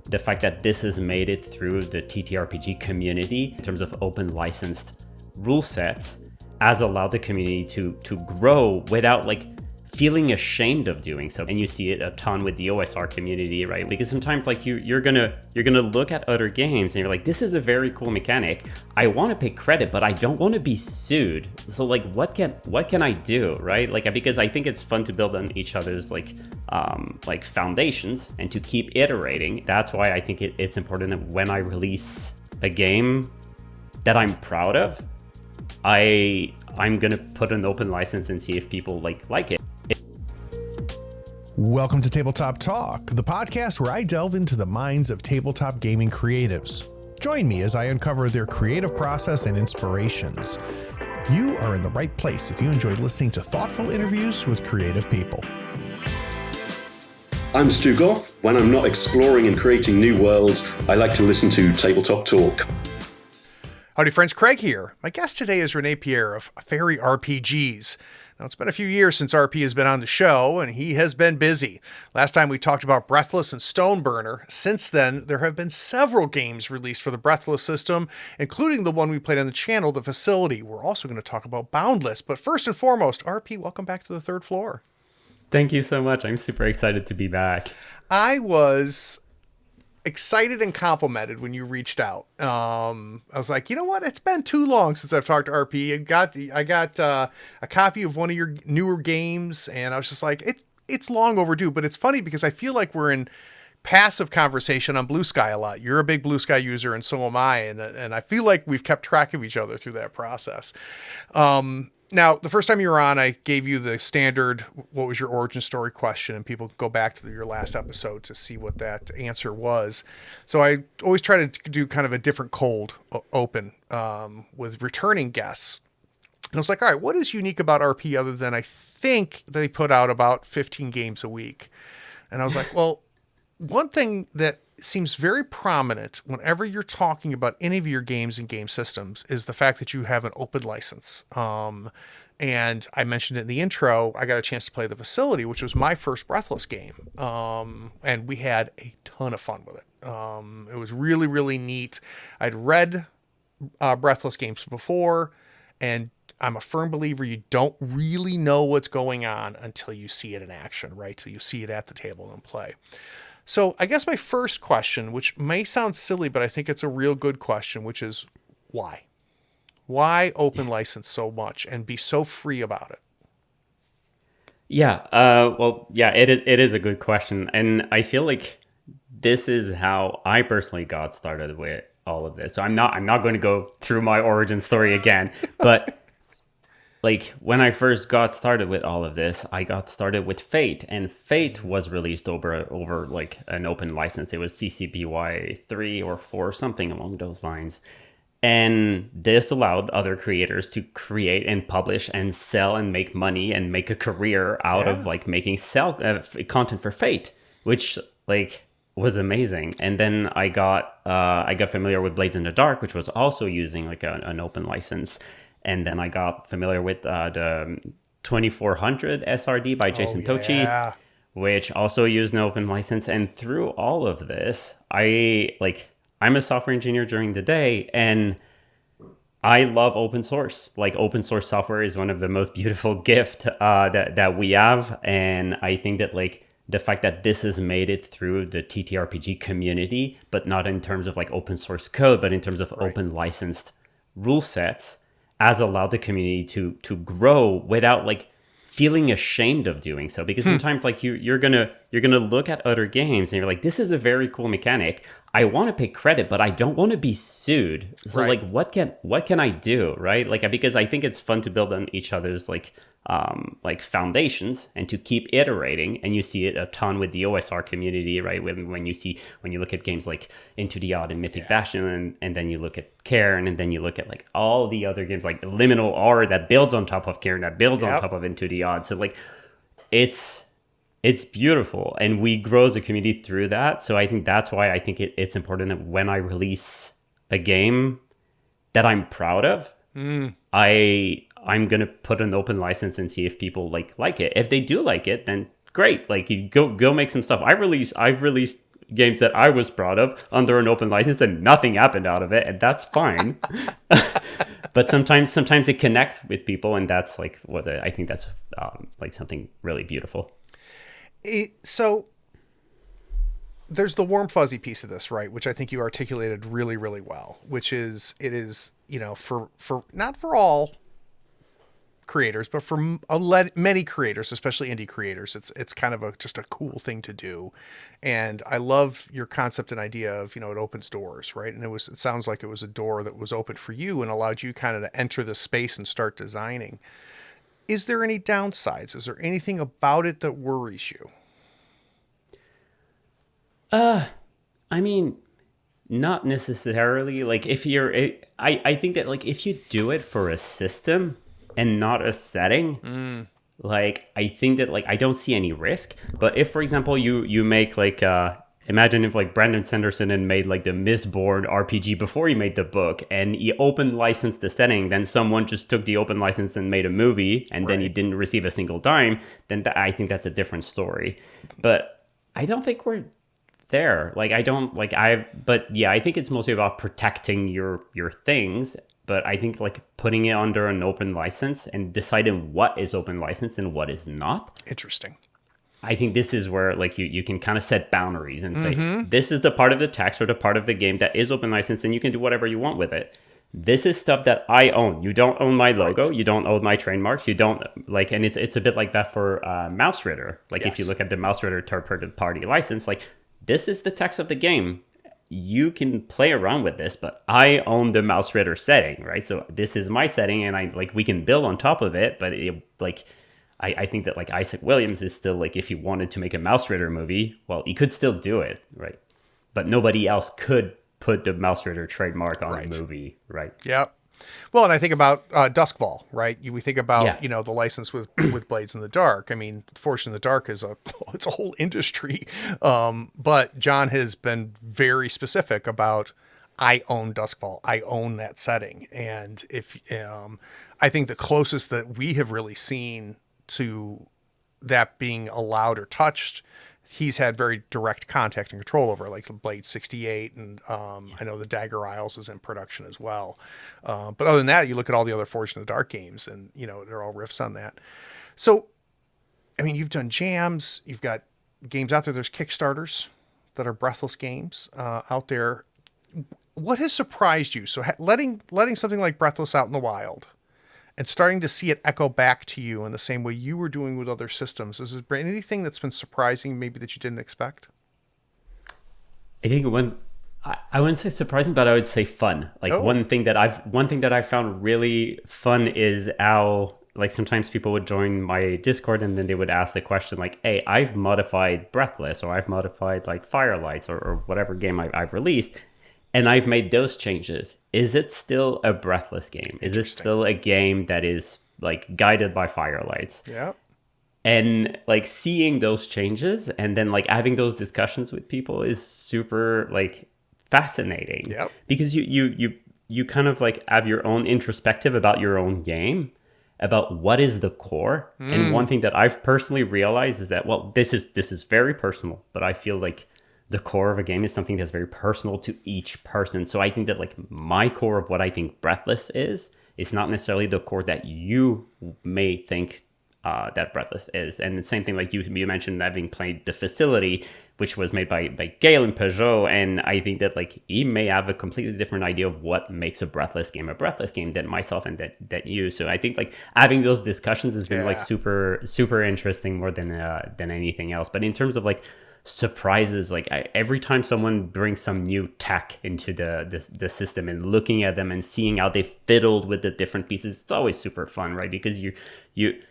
the fact that this has made it through the TTRPG community in terms of open licensed rule sets has allowed the community to grow without like feeling ashamed of doing so. And you see it a ton with the OSR community, right? Because sometimes like you're gonna look at other games and you're like, this is a very cool mechanic. I want to pay credit, but I don't want to be sued. So like, what can I do, right? Like, because I think it's fun to build on each other's like foundations and to keep iterating. That's why I think it's important that when I release a game that I'm proud of, I'm gonna put an open license and see if people like it. Welcome to Tabletop Talk, the podcast where I delve into the minds of tabletop gaming creatives. Join me as I uncover their creative process and inspirations. You are in the right place if you enjoy listening to thoughtful interviews with creative people. I'm Stu Goff. When I'm not exploring and creating new worlds, I like to listen to Tabletop Talk. Howdy friends, Craig here. My guest today is René-Pier of Fairy RPGs. Now, it's been a few years since RP has been on the show, and he has been busy. Last time we talked about Breathless and Stoneburner. Since then, there have been several games released for the Breathless system, including the one we played on the channel, The Facility. We're also going to talk about Boundless. But first and foremost, RP, welcome back to the third floor. Thank you so much. I'm super excited to be back. I was excited and complimented when you reached out. I was like, you know what? It's been too long since I've talked to RP. I got a copy of one of your newer games, and I was just like, it's long overdue. But it's funny because I feel like we're in passive conversation on Blue Sky a lot. You're a big Blue Sky user, and so am I, and I feel like we've kept track of each other through that process. Now, the first time you were on, I gave you the standard, what was your origin story question, and people go back to your last episode to see what that answer was. So I always try to do kind of a different cold open with returning guests. And I was like, all right, what is unique about RP other than I think they put out about 15 games a week? And I was like, well, one thing that seems very prominent whenever you're talking about any of your games and game systems is the fact that you have an open license. And I mentioned it in the intro, I got a chance to play The Facility, which was my first Breathless game. And we had a ton of fun with it. It was really, really neat. I'd read Breathless games before, and I'm a firm believer you don't really know what's going on until you see it in action, right? Till you see it at the table and play. So I guess my first question, which may sound silly, but I think it's a real good question, which is why? Why open license so much and be so free about it? Yeah, it is a good question. And I feel like this is how I personally got started with all of this. So I'm not going to go through my origin story again, but like when I first got started with all of this, I got started with Fate, and Fate was released over like an open license. It was CCBY 3 or 4, something along those lines. And this allowed other creators to create and publish and sell and make money and make a career out of like making content for Fate, which like was amazing. And then I got familiar with Blades in the Dark, which was also using like an open license. And then I got familiar with the 2400 SRD by Jason Tochi, which also used an open license. And through all of this, I'm a software engineer during the day, and I love open source. Like open source software is one of the most beautiful gifts that we have. And I think that like the fact that this has made it through the TTRPG community, but not in terms of like open source code, but in terms of open licensed rule sets, has allowed the community to grow without like feeling ashamed of doing so. Because sometimes like you're gonna look at other games and you're like, this is a very cool mechanic. I want to pay credit, but I don't want to be sued. So like, what can I do, right? Like, because I think it's fun to build on each other's like foundations and to keep iterating. And you see it a ton with the OSR community, right? When you look at games like Into the Odd and Mythic Bastion, and then you look at Cairn, and then you look at like all the other games like Liminal R that builds on top of Cairn, that builds on top of Into the Odd. So like it's beautiful, and we grow as a community through that. So I think that's why I think it's important that when I release a game that I'm proud of, I'm going to put an open license and see if people like it. If they do like it, then great. Like you go make some stuff. I've released games that I was proud of under an open license, and nothing happened out of it, and that's fine. But sometimes it connects with people, and that's like I think that's like something really beautiful. So there's the warm fuzzy piece of this, right? Which I think you articulated really, really well, which is, it is, for not for all creators, but for many creators, especially indie creators, it's kind of just a cool thing to do. And I love your concept and idea of, it opens doors, right? And it sounds like it was a door that was open for you and allowed you kind of to enter the space and start designing. Is there any downsides? Is there anything about it that worries you? I mean, not necessarily. Like I think that like if you do it for a system and not a setting, like I think that like I don't see any risk. But if, for example, you make like imagine if like Brandon Sanderson had made like the Mistborn RPG before he made the book, and he open licensed the setting, then someone just took the open license and made a movie, and then he didn't receive a single dime, then I think that's a different story. But I don't think we're there. Like but yeah, I think it's mostly about protecting your things. But I think like putting it under an open license and deciding what is open license and what is not. Interesting. I think this is where like you can kind of set boundaries and say, this is the part of the text or the part of the game that is open license, and you can do whatever you want with it. This is stuff that I own. You don't own my logo. Right. You don't own my trademarks. You don't like, and it's a bit like that for Mouse Ritter. Like if you look at the Mouse Ritter third party license, like this is the text of the game. You can play around with this, but I own the Mouse Ritter setting, right? So this is my setting, and we can build on top of it. But I think that like Isaac Williams is still like, if he wanted to make a Mouse Ritter movie, well, he could still do it, right? But nobody else could put the Mouse Ritter trademark on a movie, right? Yep. Well, and I think about Duskfall, right? We think about the license with Blades in the Dark. I mean, Force in the Dark is it's a whole industry, but John has been very specific about, I own Duskfall, I own that setting, and if I think the closest that we have really seen to that being allowed or touched, he's had very direct contact and control over, like Blade 68, and I know the Dagger Isles is in production as well. But other than that, you look at all the other Forge in the Dark games, and they're all riffs on that. So, I mean, you've done jams, you've got games out there. There's Kickstarters that are Breathless games out there. What has surprised you? So letting something like Breathless out in the wild, and starting to see it echo back to you in the same way you were doing with other systems. Is there anything that's been surprising, maybe that you didn't expect? I think I wouldn't say surprising, but I would say fun. Like one thing that I found really fun is how like sometimes people would join my Discord and then they would ask the question like, hey, I've modified Breathless, or I've modified like Firelights or whatever game I've released, and I've made those changes. Is it still a Breathless game? Is it still a game that is like guided by Firelights? Yeah. And like seeing those changes and then like having those discussions with people is super like fascinating. Yep. Because you kind of like have your own introspective about your own game, about what is the core. And one thing that I've personally realized is that, well, this is very personal, but I feel like the core of a game is something that's very personal to each person. So I think that like my core of what I think Breathless is not necessarily the core that you may think that Breathless is. And the same thing, like you mentioned, having played The Facility, which was made by Gail and Peugeot, and I think that like he may have a completely different idea of what makes a Breathless game than myself and that you. So I think like having those discussions has been like super super interesting more than anything else. But in terms of like surprises, like every time someone brings some new tech into the system and looking at them and seeing how they fiddled with the different pieces, it's always super fun, right? Because you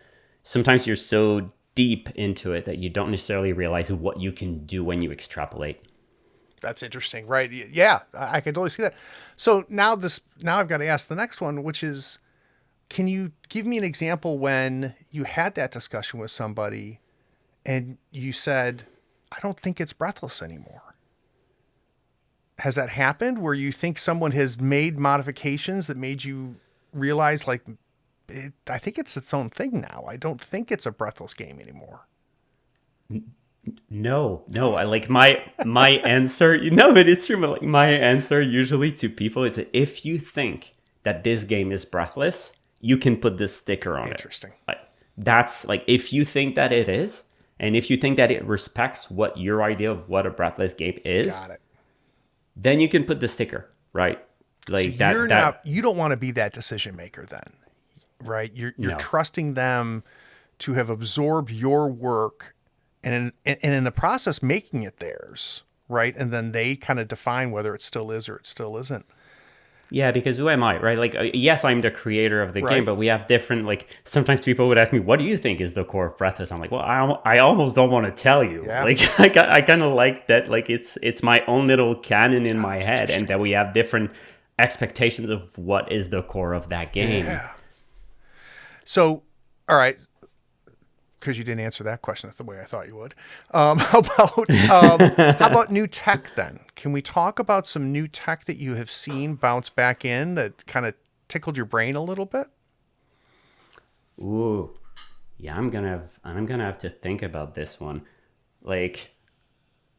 sometimes you're so deep into it that you don't necessarily realize what you can do when you extrapolate. That's interesting, right? Yeah, I can totally see that. So now I've got to ask the next one, which is, can you give me an example when you had that discussion with somebody and you said, I don't think it's Breathless anymore? Has that happened where you think someone has made modifications that made you realize, like, I think it's its own thing now. I don't think it's a Breathless game anymore. No. I like my answer. No, but it's true. But like my answer usually to people is that if you think that this game is Breathless, you can put this sticker on it. Interesting. Like, that's like if you think that it is, and if you think that it respects what your idea of what a Breathless game is, Got it. then you can put the sticker, right? Like So that. you don't want to be that decision maker then, right? You're No. trusting them to have absorbed your work and in the process making it theirs, right? And then they kind of define whether it still is or it still isn't. Yeah, because who am I, right? Like, yes, I'm the creator of the Right. game, but we have different, like, sometimes people would ask me, what do you think is the core of Breathless? I'm like, well, I almost don't want to tell you. Yeah. Like, I kind of like that, like, it's my own little canon in my head, and that we have different expectations of what is the core of that game. Yeah. So, all right, because you didn't answer that question the way I thought you would. How about new tech then? Can we talk about some new tech that you have seen bounce back in that kind of tickled your brain a little bit? Ooh, yeah, I'm gonna have to think about this one. Like,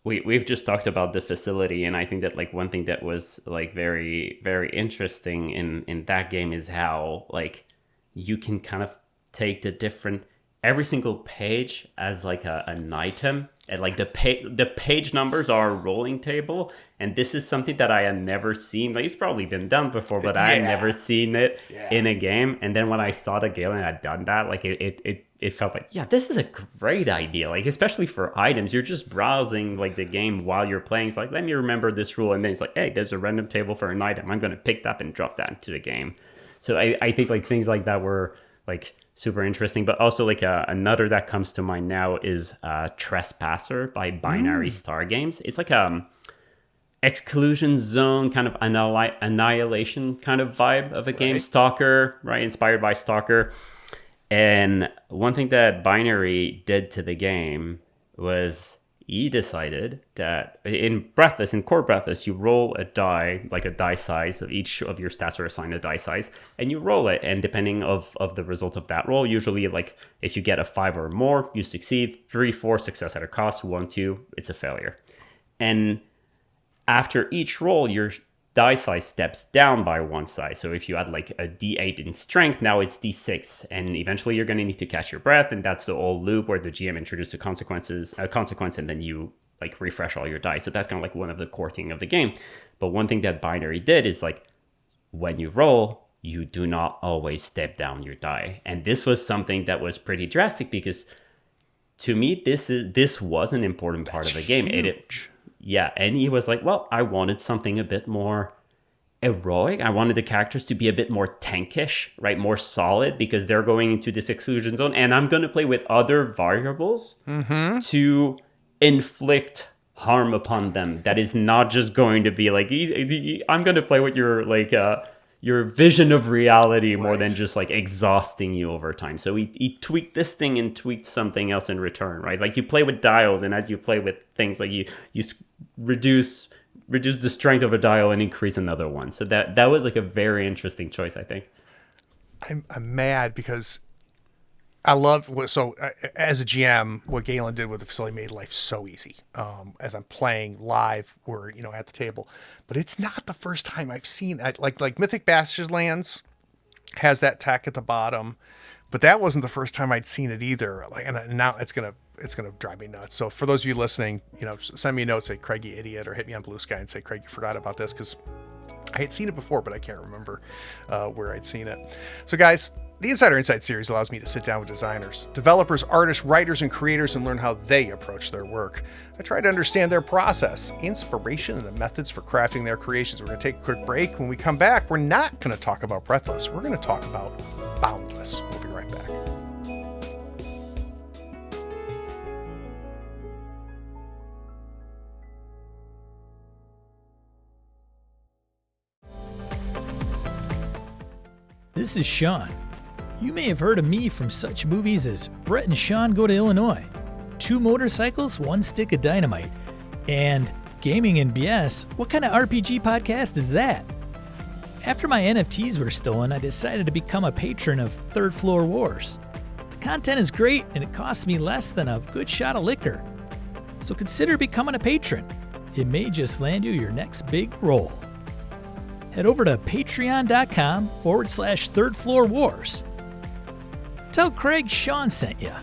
we've just talked about the facility, and I think that like one thing that was like very, very interesting in that game is how like you can kind of take every single page as like an item, and like the page numbers are a rolling table, and this is something that I had never seen. Like, it's probably been done before, but I had never seen it in a game. And then when I saw the Galen had done that, like it felt like, yeah, this is a great idea. Like, especially for items, you're just browsing like the game while you're playing. It's like, let me remember this rule, and then it's like, hey, there's a random table for an item. I'm gonna pick that and drop that into the game. So I think like things like that were like super interesting. But also like another that comes to mind now is Trespasser by Binary Star Games. It's like exclusion zone kind of annihilation kind of vibe of a game. Stalker, right? Inspired by Stalker. And one thing that Binary did to the game was he decided that in core Breathless, you roll a die, like a die size of each of your stats are assigned a die size, and you roll it. And depending of the result of that roll, usually like if you get a 5 or more, you succeed. 3, 4, success at a cost. 1, 2, it's a failure. And after each roll, your die size steps down by 1 size. So if you had like a D8 in strength, now it's D6, and eventually you're going to need to catch your breath, and that's the old loop where the GM introduces a consequence, and then you like refresh all your dice. So that's kind of like one of the core thing of the game. But one thing that Binary did is like when you roll, you do not always step down your die, and this was something that was pretty drastic because to me this was an important part of the game. Yeah, and he was like, well, I wanted something a bit more heroic. I wanted the characters to be a bit more tankish, right? More solid, because they're going into this exclusion zone. And I'm going to play with other variables to inflict harm upon them. That is not just going to be like, I'm going to play with your like your vision of reality more than just like exhausting you over time. So he tweaked this thing and tweaked something else in return, right? Like you play with dials, and as you play with things, like you reduce the strength of a dial and increase another one. So that was like a very interesting choice, I think. I'm mad because I love as a GM, what Galen did with the facility made life so easy. As I'm playing live, we're at the table, but it's not the first time I've seen that. Like Mythic Bastionlands has that tech at the bottom, but that wasn't the first time I'd seen it either. Like, and now it's gonna drive me nuts. So for those of you listening, send me a note, say Craig, you idiot, or hit me on Blue Sky and say, Craig, you forgot about this, because I had seen it before, but I can't remember where I'd seen it. So guys, the Insider Insight series allows me to sit down with designers, developers, artists, writers, and creators and learn how they approach their work. I try to understand their process, inspiration, and the methods for crafting their creations. We're going to take a quick break. When we come back, we're not going to talk about Breathless. We're going to talk about Boundless. We'll be right back. This is Sean. You may have heard of me from such movies as Brett and Sean Go to Illinois, 2 Motorcycles, 1 Stick of Dynamite, and Gaming and BS. What kind of RPG podcast is that? After my NFTs were stolen, I decided to become a patron of Third Floor Wars. The content is great, and it costs me less than a good shot of liquor. So consider becoming a patron. It may just land you your next big role. Head over to patreon.com/Third Floor Wars. Tell Craig Sean sent ya.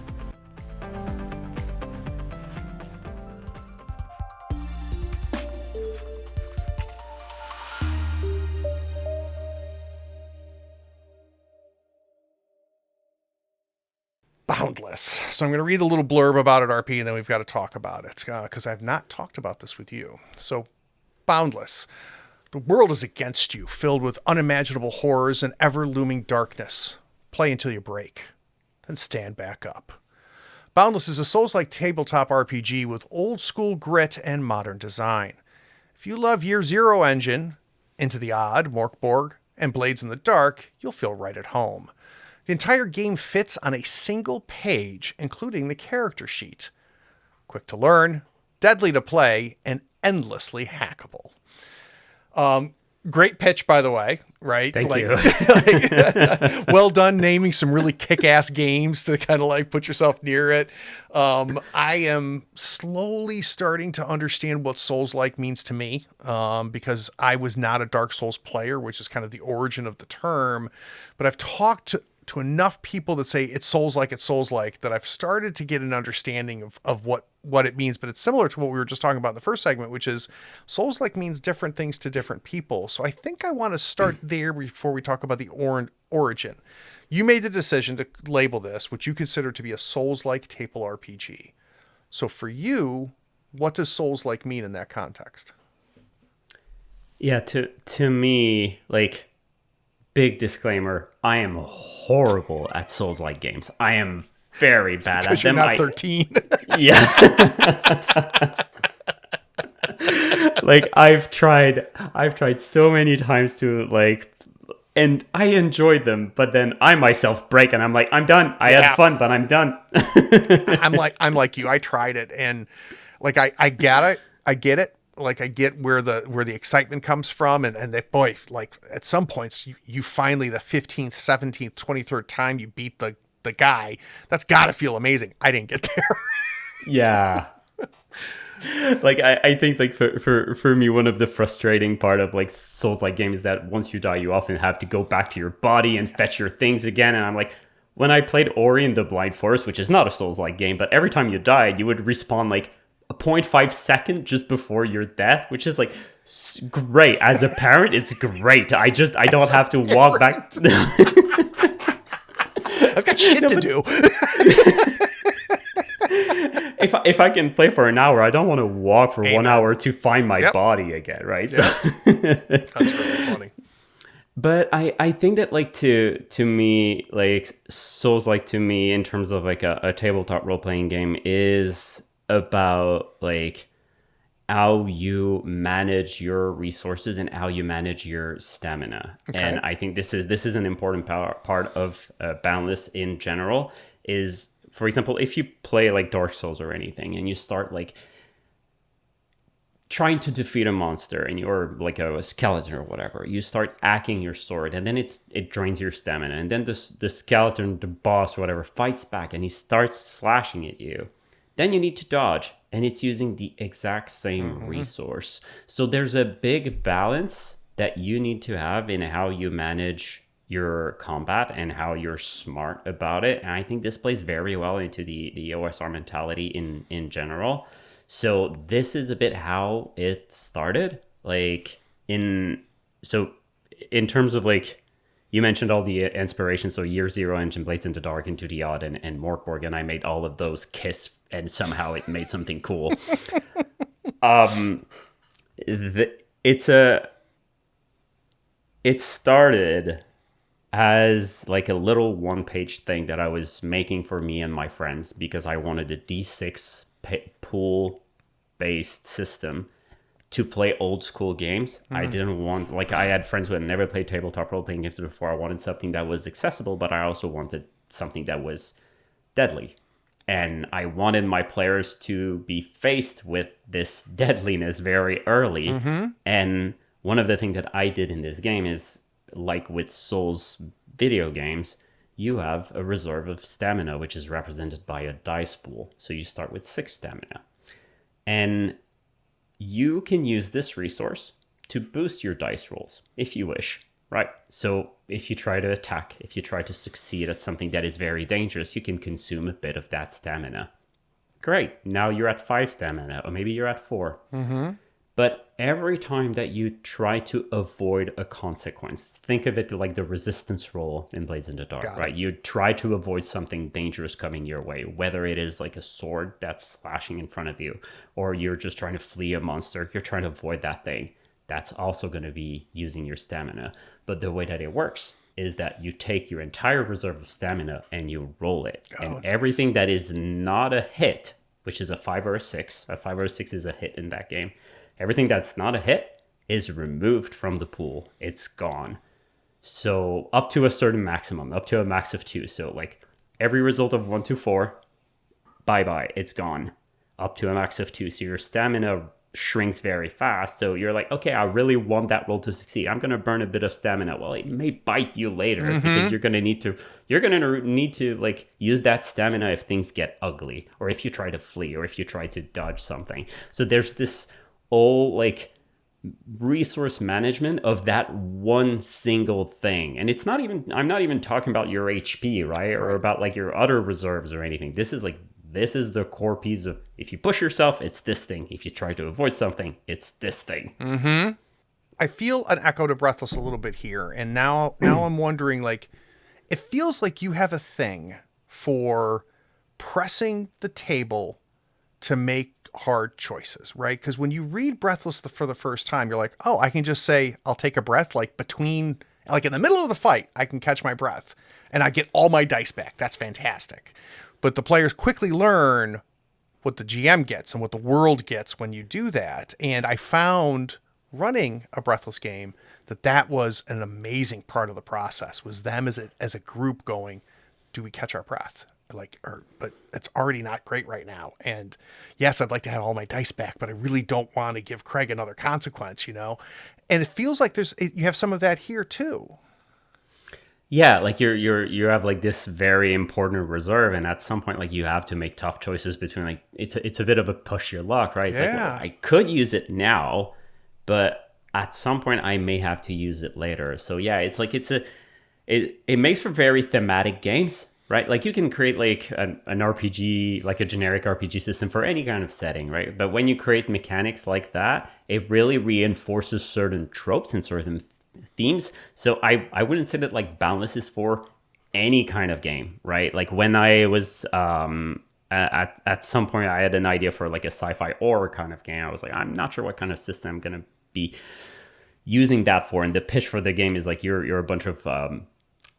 Boundless. So I'm going to read a little blurb about it, RP, and then we've got to talk about it because I've not talked about this with you. So, Boundless. The world is against you, filled with unimaginable horrors and ever-looming darkness. Play until you break, then stand back up. Boundless is a Souls-like tabletop RPG with old-school grit and modern design. If you love Year Zero engine, Into the Odd, Morkborg, and Blades in the Dark, you'll feel right at home. The entire game fits on a single page, including the character sheet. Quick to learn, deadly to play, and endlessly hackable. Great pitch, by the way, right? Thank you. Well done naming some really kick-ass games to kind of like put yourself near it. I am slowly starting to understand what Souls-like means to me, because I was not a Dark Souls player, which is kind of the origin of the term. But I've talked to enough people that say it's Souls-like, that I've started to get an understanding of what it means. But it's similar to what we were just talking about in the first segment, which is Souls-like means different things to different people. So I think I want to start there before we talk about the origin. You made the decision to label this, which you consider to be a Souls-like table RPG. So for you, what does Souls-like mean in that context? Yeah, to me, like, big disclaimer, I am horrible at Souls-like games. I am very bad at them. You're not 13. Yeah. Like I've tried so many times to like, and I enjoyed them, but then I myself break and I'm like, I'm done. I had fun, but I'm done. I'm like you. I tried it and like I get it. Like I get where the excitement comes from, and that, boy, like at some points you finally, the 15th, 17th, 23rd time you beat the guy, that's gotta feel amazing. I didn't get there. Yeah. Like I think like for me, one of the frustrating part of like Souls-like games is that once you die, you often have to go back to your body and fetch your things again. And I'm like, when I played Ori and the Blind Forest, which is not a Souls-like game, but every time you died, you would respawn like a 0.5 second just before your death, which is like great. As a parent, it's great. I don't have to walk back. I've got shit to do. If I can play for an hour, I don't want to walk for 1 hour to find my body again, right? Yep. So That's really funny. But I think that like to me, like Souls-like to me in terms of like a tabletop role-playing game is about like how you manage your resources and how you manage your stamina. Okay. And I think this is an important part of Boundless in general is, for example, if you play like Dark Souls or anything and you start like trying to defeat a monster and you're like a skeleton or whatever, you start hacking your sword and then it drains your stamina, and then the skeleton, the boss or whatever, fights back and he starts slashing at you. Then you need to dodge, and it's using the exact same resource. So there's a big balance that you need to have in how you manage your combat and how you're smart about it. And I think this plays very well into the OSR mentality in general. So this is a bit how it started. Like in terms of like, you mentioned all the inspiration. So Year Zero engine, Blades in the Dark, Into the Odd, and Morkborg, and I made all of those KISS, and somehow it made something cool. It started as like a little one-page thing that I was making for me and my friends because I wanted a D6 pool-based system to play old school games. I didn't want, like, I had friends who had never played tabletop role-playing games before. I wanted something that was accessible, but I also wanted something that was deadly. And I wanted my players to be faced with this deadliness very early. And one of the things that I did in this game is, like with Souls video games, you have a reserve of stamina, which is represented by a dice pool. So you start with 6 stamina. And you can use this resource to boost your dice rolls if you wish, right? So if you try to attack, if you try to succeed at something that is very dangerous, you can consume a bit of that stamina. Great, now you're at 5 stamina, or maybe you're at 4. But every time that you try to avoid a consequence, think of it like the resistance roll in Blades in the Dark, right? You try to avoid something dangerous coming your way, whether it is like a sword that's slashing in front of you, or you're just trying to flee a monster, you're trying to avoid that thing. That's also going to be using your stamina. But the way that it works is that you take your entire reserve of stamina and you roll it. Everything that is not a hit, which is a 5 or a 6 is a hit in that game. Everything that's not a hit is removed from the pool. It's gone. So up to a certain maximum, up to a max of 2. So like every result of 1 to 4, bye-bye, it's gone. Up to a max of 2. So your stamina shrinks very fast. So you're like, okay, I really want that roll to succeed. I'm going to burn a bit of stamina. Well, it may bite you later because you're going to need to like use that stamina if things get ugly, or if you try to flee, or if you try to dodge something. So there's this whole like resource management of that one single thing. And I'm not even talking about your HP, right? Or about like your other reserves or anything. This is the core piece of, if you push yourself, it's this thing. If you try to avoid something, it's this thing. I feel an echo to Breathless a little bit here. And now I'm wondering, like, it feels like you have a thing for pressing the table to make hard choices, right? Because when you read Breathless for the first time, you're like, oh, I can just say, I'll take a breath, like in the middle of the fight, I can catch my breath and I get all my dice back. That's fantastic. But the players quickly learn what the GM gets and what the world gets when you do that. And I found running a Breathless game that was an amazing part of the process, was them as a group going, do we catch our breath? But it's already not great right now. And yes, I'd like to have all my dice back, but I really don't want to give Craig another consequence, And it feels like you have some of that here too. Yeah, like you have like this very important reserve, and at some point, like you have to make tough choices between like it's a bit of a push your luck, right? It's like, well, I could use it now, but at some point I may have to use it later. So yeah, it's like it makes for very thematic games, right? Like you can create like an RPG, like a generic RPG system for any kind of setting, right? But when you create mechanics like that, it really reinforces certain tropes and certain themes. So I wouldn't say that like Boundless is for any kind of game, right? Like when I was at some point I had an idea for like a sci-fi horror kind of game. I was like, I'm not sure what kind of system I'm gonna be using that for. And the pitch for the game is like you're a bunch of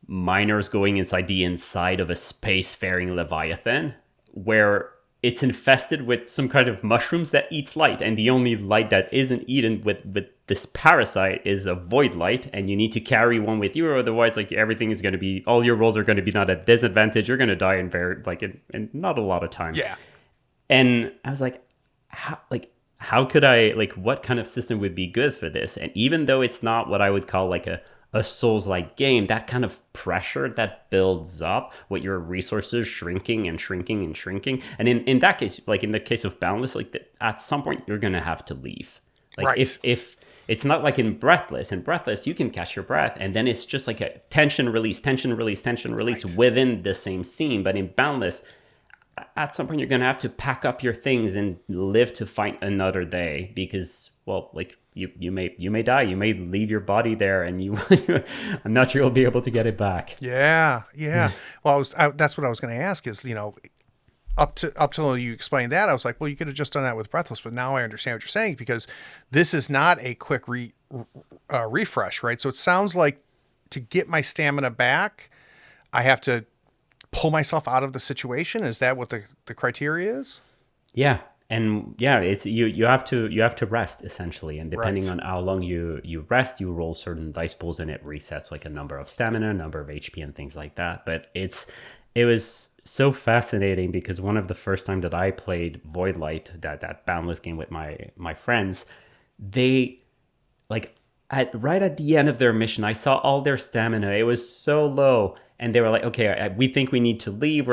miners going inside of a spacefaring leviathan where it's infested with some kind of mushrooms that eats light, and the only light that isn't eaten with this parasite is a void light, and you need to carry one with you, or otherwise like everything is going to be, all your rolls are going to be not at disadvantage. You're going to die in not a lot of time. Yeah. And I was like, how could I, like, what kind of system would be good for this? And even though it's not what I would call like a Souls-like game, that kind of pressure that builds up with your resources shrinking and shrinking and shrinking. And in that case, like in the case of Boundless, like at some point you're going to have to leave. Like right. if it's not like in Breathless. In Breathless, you can catch your breath, and then it's just like a tension release right. within the same scene. But in Boundless, at some point you're going to have to pack up your things and live to fight another day, because, well, like you may die, you may leave your body there, and I'm not sure you'll be able to get it back. Yeah. Well, that's what I was going to ask is, up till you explained that, I was like, well, you could have just done that with Breathless, but now I understand what you're saying, because this is not a quick refresh, right? So it sounds like to get my stamina back, I have to pull myself out of the situation. Is that what the criteria is? Yeah. And yeah, it's you have to rest essentially, and depending right. on how long you rest, you roll certain dice pools, and it resets like a number of stamina, number of HP, and things like that. But it was so fascinating, because one of the first time that I played Voidlight, that Boundless game with my friends, they like right at the end of their mission, I saw all their stamina. It was so low. And they were like, okay, we think we need to leave.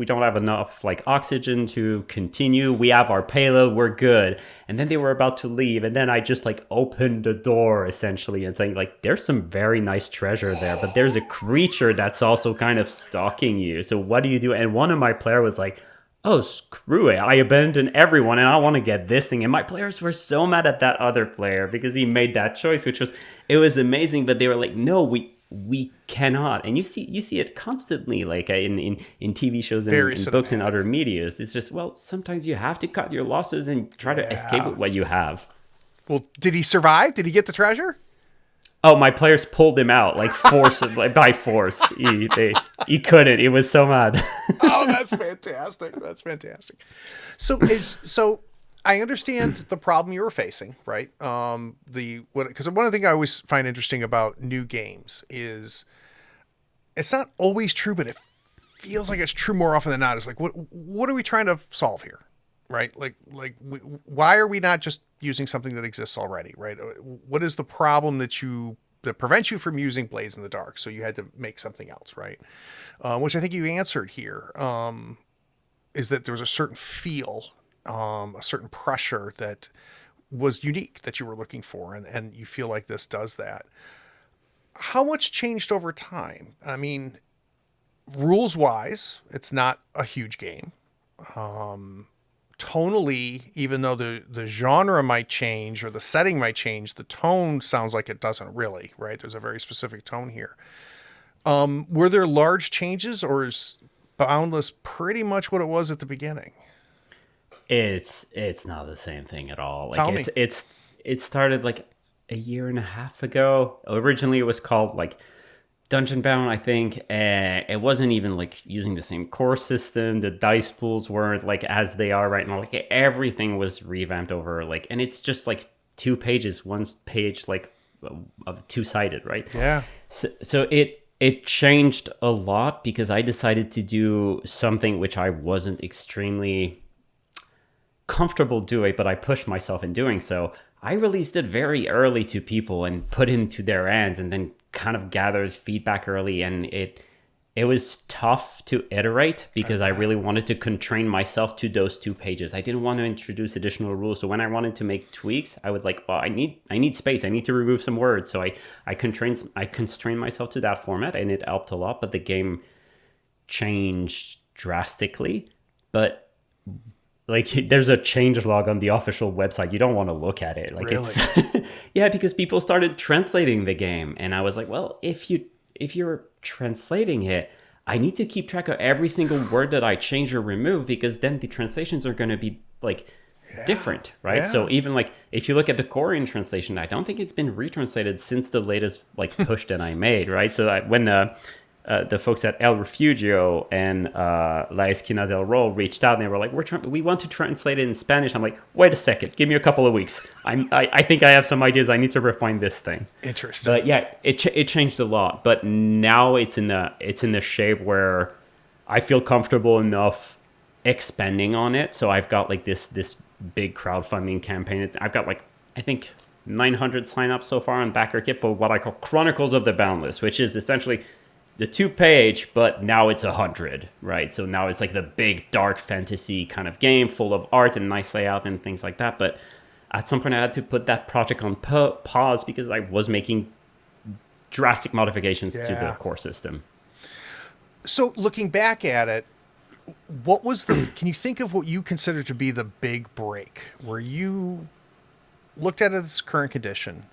we don't have enough like oxygen to continue. We have our payload, we're good. And then they were about to leave, and then I just like opened the door essentially and saying like, there's some very nice treasure there, but there's a creature that's also kind of stalking you. So what do you do? And one of my player was like, oh, screw it, I abandoned everyone and I want to get this thing. And my players were so mad at that other player because he made that choice, it was amazing. But they were like, no, we cannot. And you see it constantly, like in TV shows and in books and other medias. It's just, well, sometimes you have to cut your losses and try to escape with what you have. Well, did he survive? Did he get the treasure? Oh, my players pulled him out like by force. He couldn't. He was so mad. Oh, that's fantastic. That's fantastic. So I understand the problem you were facing, right? Because one of the things I always find interesting about new games is it's not always true, but it feels like it's true more often than not. It's like, what are we trying to solve here? Right? Why are we not just using something that exists already? Right? What is the problem that prevents you from using Blades in the Dark? So you had to make something else, right? Which I think you answered here, is that there was a certain feel, a certain pressure that was unique that you were looking for. And you feel like this does that. How much changed over time? I mean, rules wise, it's not a huge game. Tonally, even though the genre might change or the setting might change, the tone sounds like it doesn't really, right? There's a very specific tone here. Were there large changes, or is Boundless pretty much what it was at the beginning? It's not the same thing at all. Like, Tell me. It started like a year and a half ago. Originally it was called like Dungeon Bound, I think. It wasn't even like using the same core system. The dice pools weren't like as they are right now. Like everything was revamped over, like, and it's just like 2 pages, one page like of two-sided, right? Yeah. So it changed a lot because I decided to do something which I wasn't extremely comfortable doing, but I pushed myself in doing so. I released it very early to people and put it into their hands, and then kind of gathered feedback early, and it was tough to iterate because I really wanted to constrain myself to those 2 pages. I didn't want to introduce additional rules. So when I wanted to make tweaks, I would like, well, I need space. I need to remove some words. So I constrained myself to that format, and it helped a lot. But the game changed drastically. But like, there's a change log on the official website. You don't want to look at it. Like, really? It's yeah, because people started translating the game, and I was like, well, if you're translating it, I need to keep track of every single word that I change or remove, because then the translations are going to be like different, right? Yeah. So even like if you look at the Korean translation, I don't think it's been retranslated since the latest like push that I made, right? So when the folks at El Refugio and La Esquina del Rol reached out, and they were like, we want to translate it in Spanish. I'm like, wait a second, give me a couple of weeks. I think I have some ideas. I need to refine this thing. Interesting. But yeah, it changed a lot. But now it's in the shape where I feel comfortable enough expanding on it. So I've got like this big crowdfunding campaign. I've got like, I think 900 signups so far on BackerKit for what I call Chronicles of the Boundless, which is essentially the 2-page, but now it's 100, right? So now it's like the big dark fantasy kind of game full of art and nice layout and things like that. But at some point I had to put that project on pause because I was making drastic modifications to the core system. So looking back at it, what was can you think of what you consider to be the big break where you looked at its current condition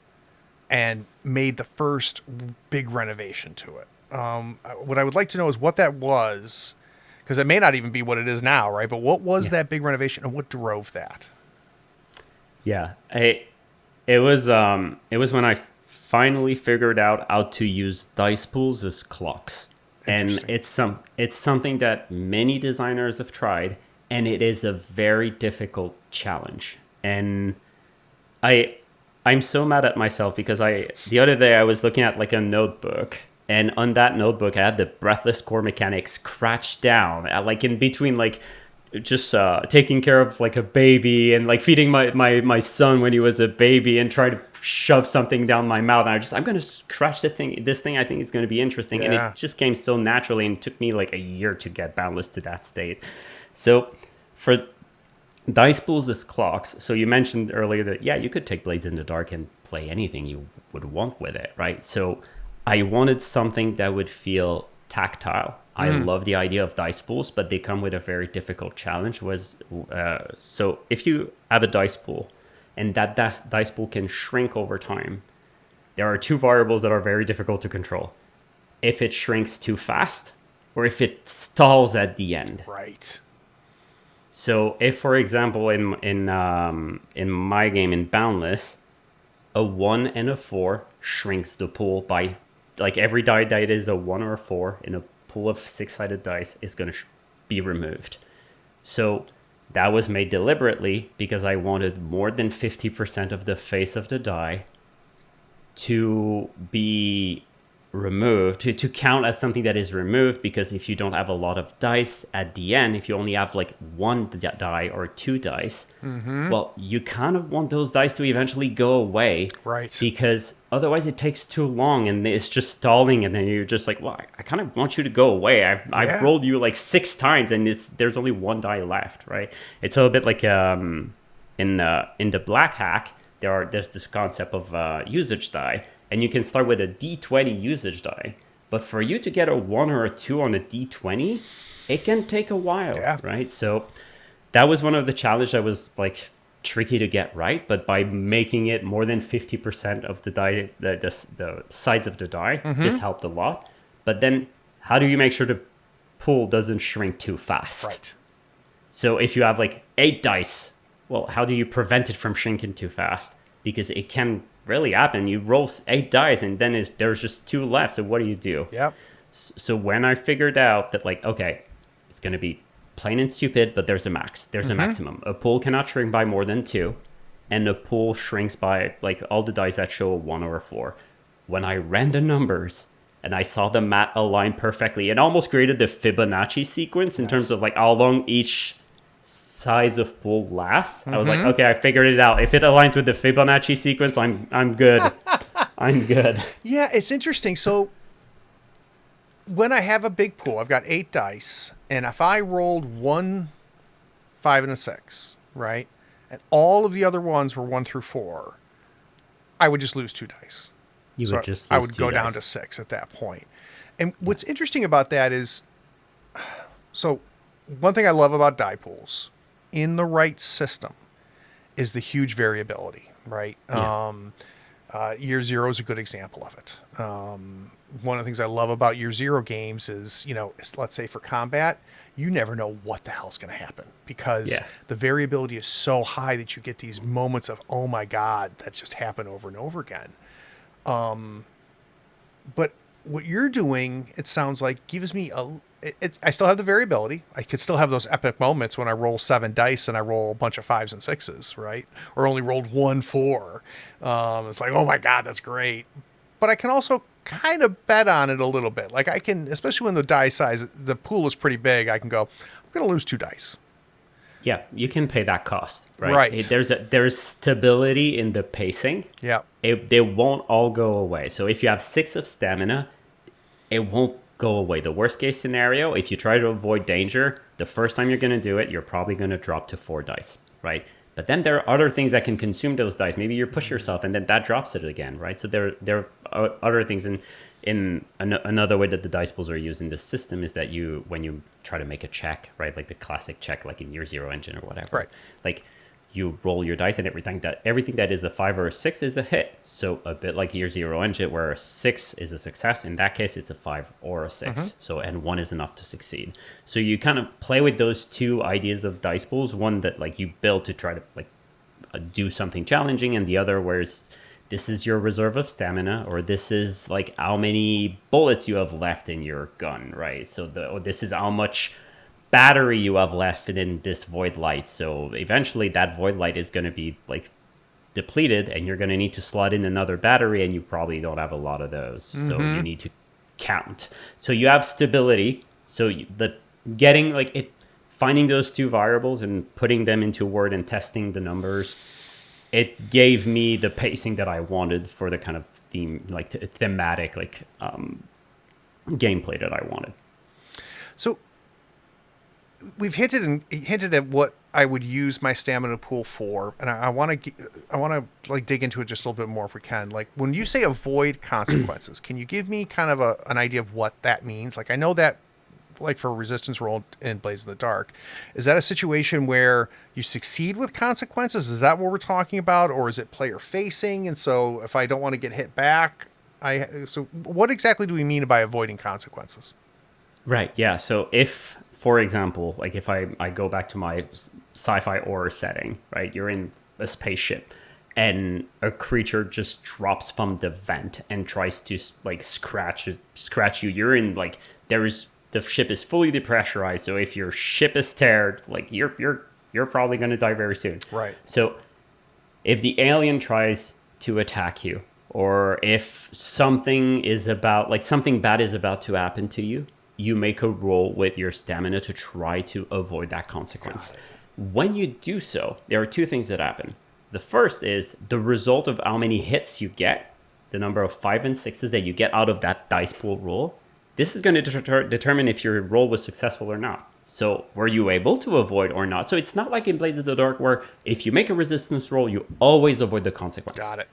and made the first big renovation to it? What I would like to know is what that was, because it may not even be what it is now, right? But what was that big renovation, and what drove that? Yeah, it was when I finally figured out how to use dice pools as clocks, and it's something that many designers have tried, and it is a very difficult challenge. And I'm so mad at myself because the other day I was looking at like a notebook. And on that notebook, I had the Breathless core mechanics scratched down, like in between, like just taking care of like a baby and like feeding my son when he was a baby, and try to shove something down my mouth, and I'm going to scratch this thing I think is going to be interesting. And Yeah. it just came so naturally, and it took me like a year to get Boundless to that state. So for dice pools as clocks, so you mentioned earlier that, yeah, you could take Blades in the Dark and play anything you would want with it, right? So I wanted something that would feel tactile. I love the idea of dice pools, but they come with a very difficult challenge. So if you have a dice pool, and that dice pool can shrink over time, there are two variables that are very difficult to control. If it shrinks too fast, or if it stalls at the end. Right. So if, for example, in my game in Boundless, a 1 and a 4 shrinks the pool by, like, every die that is a 1 or a 4 in a pool of 6-sided dice is going to be removed. So that was made deliberately because I wanted more than 50% of the face of the die to be removed, to count as something that is removed, because if you don't have a lot of dice at the end, if you only have like 1 die or 2 dice, well, you kind of want those dice to eventually go away. Right. Because otherwise it takes too long and it's just stalling, and then you're just like, well, I kind of want you to go away. I've rolled you like 6 times and there's only 1 die left, right? It's a little bit like in the Black Hack, there's this concept of usage die. And you can start with a D20 usage die. But for you to get a 1 or a 2 on a D20, it can take a while, right? So that was one of the challenges that was like tricky to get right. But by making it more than 50% of the die, the size of the die, just helped a lot. But then how do you make sure the pool doesn't shrink too fast? Right. So if you have like 8 dice, well, how do you prevent it from shrinking too fast? Because it can really happen. You roll 8 dice and then there's just 2 left. So what do you do? Yep. So when I figured out that, like, okay, it's going to be plain and stupid, but there's a max. There's a maximum. A pool cannot shrink by more than 2. And a pool shrinks by, like, all the dice that show a 1 or a 4. When I ran the numbers and I saw the mat align perfectly, it almost created the Fibonacci sequence in terms of, like, how long each size of pool lasts. I was like, okay, I figured it out. If it aligns with the Fibonacci sequence, I'm good. I'm good. Yeah, it's interesting. So when I have a big pool, I've got 8 dice, and if I rolled 1, 5, and a 6, right, and all of the other ones were 1 through 4, I would just lose 2 dice. I would go down to 6 at that point. And what's interesting about that is, so one thing I love about die pools in the right system is the huge variability, right? Yeah. Year Zero is a good example of it. One of the things I love about Year Zero games is, let's say for combat, you never know what the hell's going to happen because the variability is so high that you get these moments of, oh my God, that's just happened over and over again. But what you're doing, it sounds like, gives me I still have the variability. I could still have those epic moments when I roll 7 dice and I roll a bunch of 5s and 6s, right? Or only rolled 1 4. It's like, oh my God, that's great. But I can also kind of bet on it a little bit. Like I can, especially when the die size, the pool is pretty big, I can go, I'm going to lose 2 dice. Yeah, you can pay that cost, right? Right. There's stability in the pacing. Yeah. They won't all go away. So if you have 6 of stamina, it won't go away. The worst case scenario, if you try to avoid danger, the first time you're going to do it, you're probably going to drop to 4 dice, right? But then there are other things that can consume those dice. Maybe you push yourself and then that drops it again, right? So there are other things. In another way that the dice pools are used in this system is that when you try to make a check, right? Like the classic check, like in Year Zero Engine or whatever. Right. Like you roll your dice and everything that is a 5 or a 6 is a hit. So a bit like Year Zero Engine where a 6 is a success. In that case, it's a 5 or a 6. So, and 1 is enough to succeed. So you kind of play with those two ideas of dice pools. One that like you build to try to like do something challenging, and the other where this is your reserve of stamina, or this is like how many bullets you have left in your gun, right? So this is how much battery you have left in this void light. So eventually that void light is going to be like depleted and you're going to need to slot in another battery, and you probably don't have a lot of those. So you need to count. So you have stability. So finding those two variables and putting them into Word and testing the numbers it gave me the pacing that I wanted for the kind of theme, like thematic, like gameplay that I wanted. So we've hinted at what I would use my stamina pool for, and I want to like dig into it just a little bit more if we can. Like when you say avoid consequences, can you give me kind of an idea of what that means? Like I know that, like for a resistance roll in Blades in the Dark, is that a situation where you succeed with consequences? Is that what we're talking about, or is it player facing? And so if I don't want to get hit back, so what exactly do we mean by avoiding consequences? Right. Yeah. So if, for example, like if I go back to my sci-fi horror setting, right? You're in a spaceship and a creature just drops from the vent and tries to like scratch you. You're in like, the ship is fully depressurized. So if your ship is teared, like you're probably going to die very soon. Right. So if the alien tries to attack you, or if something bad is about to happen to you, you make a roll with your stamina to try to avoid that consequence. When you do so, there are two things that happen. The first is the result of how many hits you get, the number of 5 and 6s that you get out of that dice pool roll. This is going to determine if your roll was successful or not. So were you able to avoid or not? So it's not like in Blades of the Dark where if you make a resistance roll, you always avoid the consequence. Got it.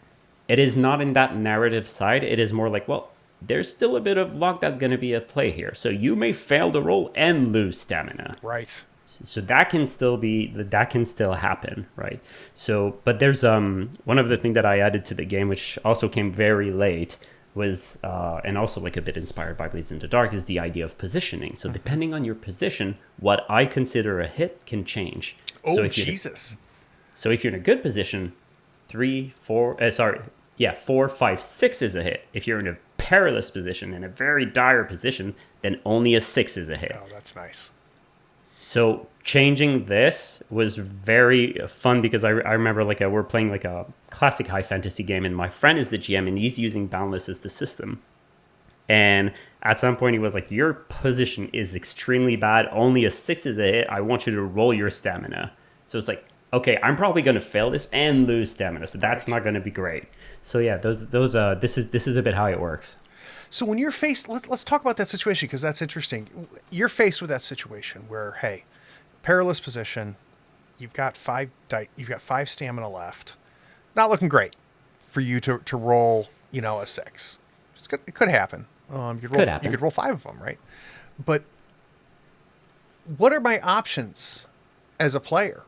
It is not in that narrative side. It is more like, well, there's still a bit of luck that's going to be at play here. So you may fail the roll and lose stamina. Right. So that can still happen, right? So, but there's one of the things that I added to the game, which also came very late, was and also like a bit inspired by Blades in the Dark, is the idea of positioning. So depending on your position, what I consider a hit can change. Oh, Jesus. So if you're in a good position, 4, 5, 6 is a hit. If you're in a perilous position, in a very dire position, then only a 6 is a hit. Oh, that's nice. So changing this was very fun because I remember like we're playing like a classic high fantasy game and my friend is the GM and he's using Boundless as the system. And at some point he was like, your position is extremely bad. Only a 6 is a hit. I want you to roll your stamina. So it's like, okay, I'm probably going to fail this and lose stamina. So that's not going to be great. So yeah, this is a bit how it works. So when you're faced, let's talk about that situation because that's interesting. You're faced with that situation where, hey, perilous position, you've got 5 stamina left, not looking great for you to roll, a 6. It could happen. You could roll 5 of them, right? But what are my options as a player?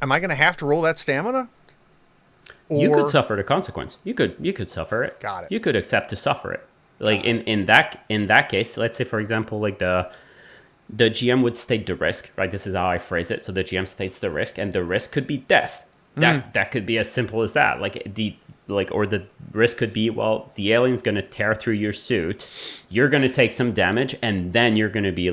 Am I going to have to roll that stamina? Or... You could suffer the consequence. You could suffer it. Got it. You could accept to suffer it. Like in that case, let's say for example, like the GM would state the risk, right? This is how I phrase it. So the GM states the risk, and the risk could be death. That could be as simple as that. Or the risk could be, well, the alien's gonna tear through your suit, you're gonna take some damage, and then you're gonna be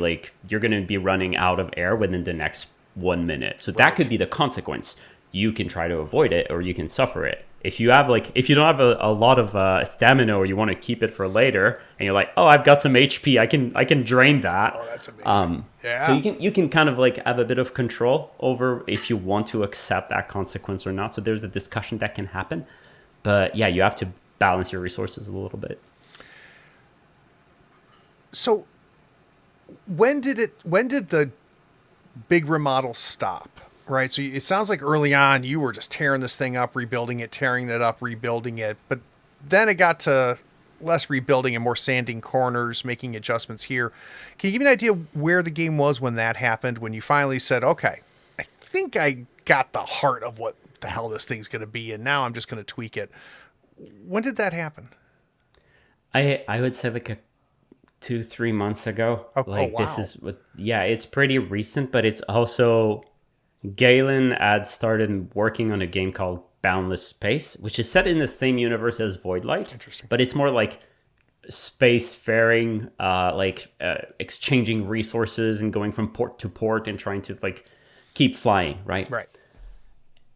running out of air within the next 1 minute. So that could be the consequence. You can try to avoid it, or you can suffer it. If you don't have a lot of stamina, or you want to keep it for later, and you're like, oh, I've got some HP, I can drain that. Oh, that's amazing. Yeah. So you can kind of like have a bit of control over if you want to accept that consequence or not. So there's a discussion that can happen, but yeah, you have to balance your resources a little bit. So when did the big remodel stop? Right. So it sounds like early on you were just tearing this thing up, rebuilding it, tearing it up, rebuilding it. But then it got to less rebuilding and more sanding corners, making adjustments here. Can you give me an idea where the game was when that happened, when you finally said, okay, I think I got the heart of what the hell this thing's going to be, and now I'm just going to tweak it. When did that happen? I would say like 2-3 months ago. Wow. This is it's pretty recent, but it's also... Galen had started working on a game called Boundless Space, which is set in the same universe as Voidlight. Interesting. But it's more like spacefaring, exchanging resources and going from port to port and trying to like keep flying, right? Right.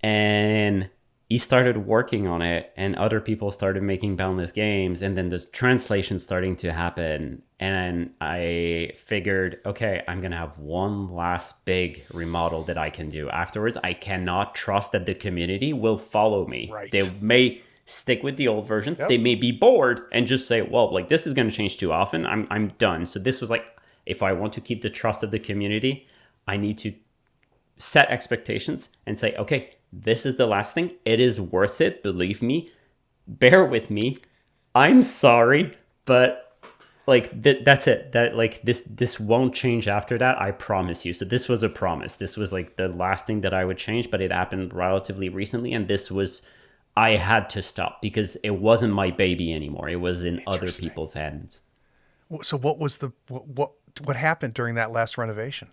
And he started working on it, and other people started making Boundless games, and then the translation starting to happen. And I figured, okay, I'm going to have one last big remodel that I can do. Afterwards, I cannot trust that the community will follow me. Right. They may stick with the old versions. Yep. They may be bored and just say, well, like, this is going to change too often. I'm done. So this was like, if I want to keep the trust of the community, I need to set expectations and say, okay, this is the last thing. It is worth it. Believe me. Bear with me. I'm sorry, but like that's it. That like this won't change after that. I promise you. So this was a promise. This was like the last thing that I would change, but it happened relatively recently, and this was I had to stop because it wasn't my baby anymore. It was in other people's hands. So what was the what happened during that last renovation?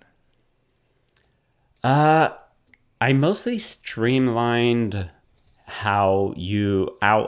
I mostly streamlined how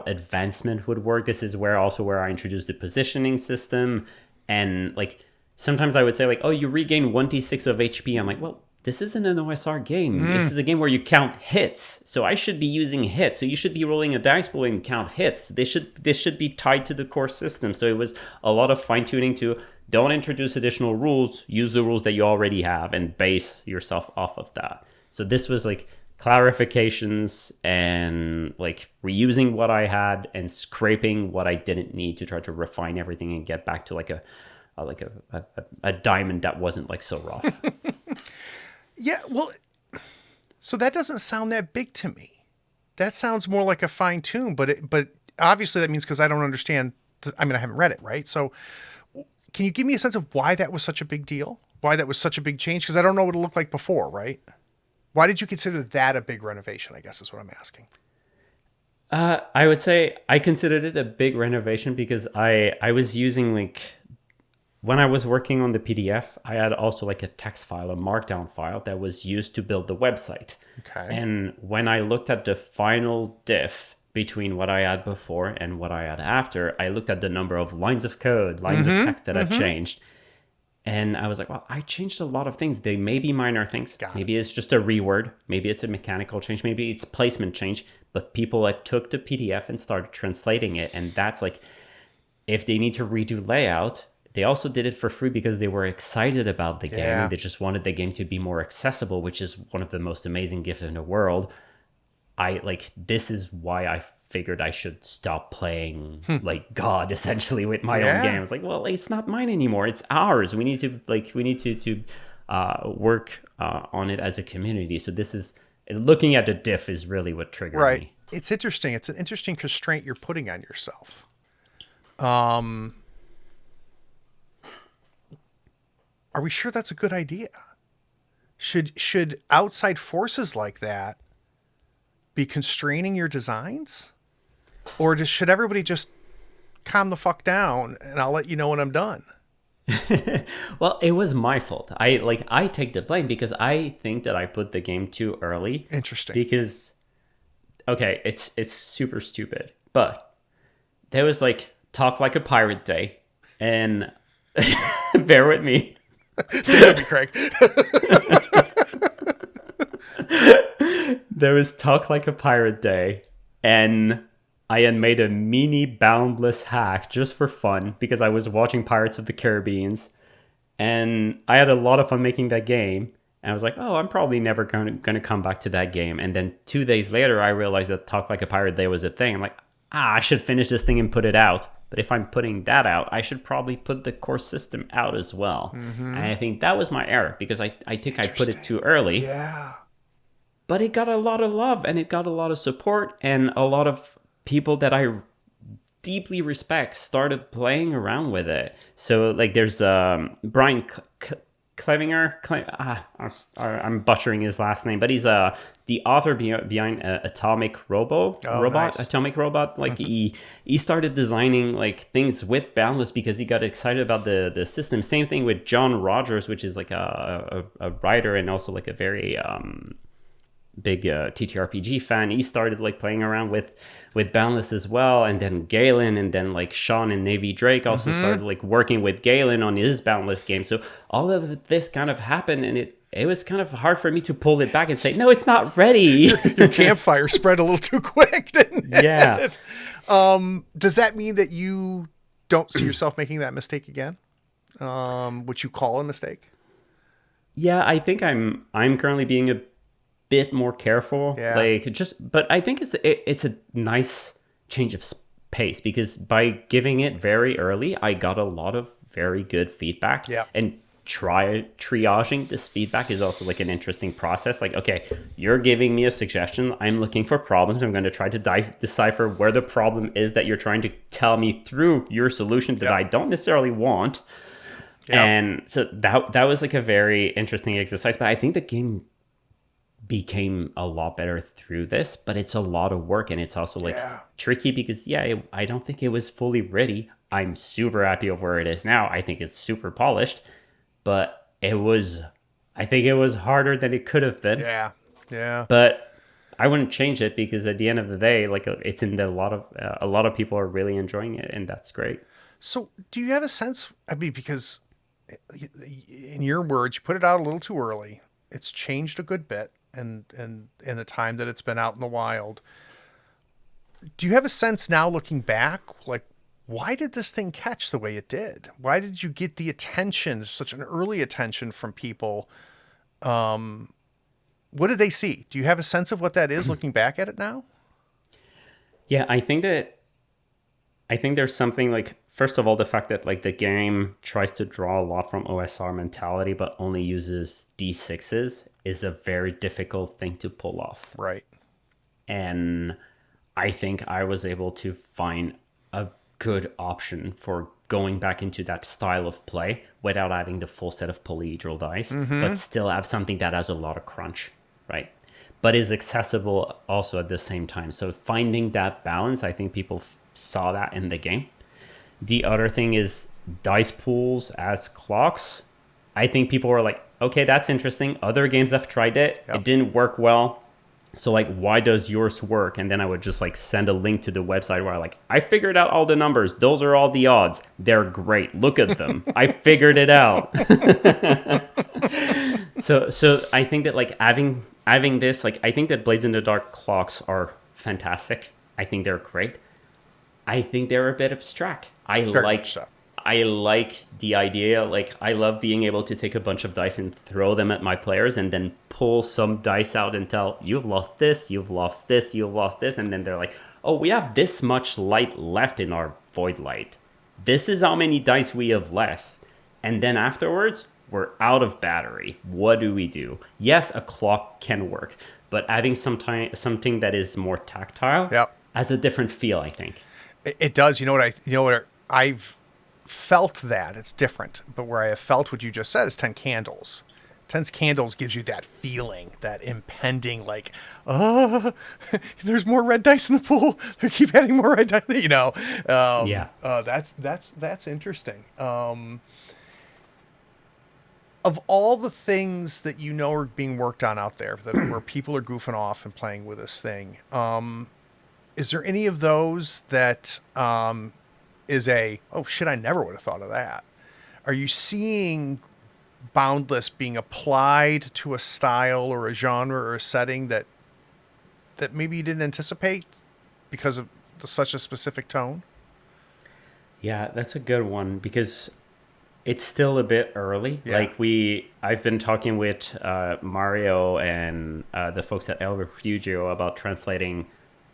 advancement would work. This is where I introduced the positioning system. And like sometimes I would say like, oh, you regain 1d6 of HP. I'm like, well, this isn't an OSR game. This is a game where you count hits. So I should be using hits. So you should be rolling a dice pool and count hits. This should be tied to the core system. So it was a lot of fine tuning to don't introduce additional rules, use the rules that you already have and base yourself off of that. So this was like clarifications and like reusing what I had and scraping what I didn't need to try to refine everything and get back to like a diamond that wasn't like so rough. Yeah, well, so that doesn't sound that big to me. That sounds more like a fine tune, but obviously that means because I don't understand. I mean, I haven't read it, right? So can you give me a sense of why that was such a big deal? Why that was such a big change? Because I don't know what it looked like before, right? Why did you consider that a big renovation, I guess is what I'm asking. I would say I considered it a big renovation because I was using like, when I was working on the PDF, I had also like a text file, a markdown file that was used to build the website. Okay. And when I looked at the final diff between what I had before and what I had after, I looked at the number of lines of code, lines of text that had changed. And I was like, well, I changed a lot of things. They may be minor things. Maybe it's just a reword. Maybe it's a mechanical change. Maybe it's placement change. But people took the PDF and started translating it. And that's like, if they need to redo layout, they also did it for free because they were excited about the game. And they just wanted the game to be more accessible, which is one of the most amazing gifts in the world. This is why I figured I should stop playing like God essentially with my own game. I was like, well, it's not mine anymore. It's ours. We need to work on it as a community. So this is looking at the diff is really what triggered me. It's interesting. It's an interesting constraint you're putting on yourself. Are we sure that's a good idea? Should outside forces like that be constraining your designs? Or should everybody just calm the fuck down and I'll let you know when I'm done? Well, it was my fault. I take the blame because I think that I put the game too early. Interesting. Because, okay, it's super stupid. But there was like Talk Like a Pirate Day. And bear with me. Stay with me, Craig. There was Talk Like a Pirate Day, and I had made a mini Boundless hack just for fun because I was watching Pirates of the Caribbean, and I had a lot of fun making that game. And I was like, oh, I'm probably never going to come back to that game. And then 2 days later, I realized that Talk Like a Pirate Day was a thing. I'm like, I should finish this thing and put it out. But if I'm putting that out, I should probably put the core system out as well. And I think that was my error because I think I put it too early. Yeah. But it got a lot of love and it got a lot of support, and a lot of people that I deeply respect started playing around with it. So like there's Brian Clevinger. I'm butchering his last name, but he's the author behind Atomic Robot. Nice. Atomic Robot. Like he started designing like things with Boundless because he got excited about the system. Same thing with John Rogers, which is like a writer and also like a very big TTRPG fan. He started like playing around with Boundless as well, and then Galen, and then like Sean and Navy Drake also started like working with Galen on his Boundless game. So all of this kind of happened, and it was kind of hard for me to pull it back and say, no, it's not ready. Your campfire spread a little too quick, didn't it? Yeah. Does that mean that you don't see yourself making that mistake again? Which you call a mistake? Yeah, I think I'm currently being a bit more careful. Yeah. But I think it's a nice change of pace, because by giving it very early, I got a lot of very good feedback. Yeah. And triaging this feedback is also like an interesting process. Like, okay, you're giving me a suggestion. I'm looking for problems. I'm going to try to decipher where the problem is that you're trying to tell me through your solution that I don't necessarily want. Yep. And so that was like a very interesting exercise. But I think the game became a lot better through this, but it's a lot of work, and it's also like tricky because I don't think it was fully ready. I'm super happy of where it is now. I think it's super polished, but I think it was harder than it could have been. Yeah. But I wouldn't change it, because at the end of the day, like, it's in a lot of people are really enjoying it, and that's great. So do you have a sense, I mean, because in your words, you put it out a little too early. It's changed a good bit. And in the time that it's been out in the wild, do you have a sense now, looking back, like, why did this thing catch the way it did? Why did you get the attention, such an early attention from people? What did they see? Do you have a sense of what that is, looking back at it now? Yeah, I think there's something, like, first of all, the fact that, like, the game tries to draw a lot from OSR mentality, but only uses D6s is a very difficult thing to pull off. Right. And I think I was able to find a good option for going back into that style of play without having the full set of polyhedral dice, but still have something that has a lot of crunch, right? But is accessible also at the same time. So finding that balance, I think people saw that in the game. The other thing is dice pools as clocks. I think people were like, okay, that's interesting. Other games have tried it. It didn't work well. So, like, why does yours work? And then I would just, like, send a link to the website where I figured out all the numbers. Those are all the odds. They're great. Look at them. I figured it out. So I think that, like, having this, like, I think that Blades in the Dark clocks are fantastic. I think they're great. I think they're a bit abstract. I like the idea. Like, I love being able to take a bunch of dice and throw them at my players, and then pull some dice out and tell, you've lost this, you've lost this, you've lost this. And then they're like, oh, we have this much light left in our void light. This is how many dice we have less. And then afterwards, we're out of battery. What do we do? Yes, a clock can work, but adding something that is more tactile has a different feel, I think. It does. You know what I've felt that it's different, but where I have felt what you just said is 10 Candles. 10 Candles gives you that feeling, that impending, like, there's more red dice in the pool. They keep adding more red dice. You know, that's interesting. Of all the things that you know are being worked on out there, where people are goofing off and playing with this thing, is there any of those that is oh shit, I never would have thought of that? Are you seeing Boundless being applied to a style or a genre or a setting that maybe you didn't anticipate because of such a specific tone? Yeah, that's a good one, because it's still a bit early. Yeah. Like, I've been talking with Mario and the folks at El Refugio about translating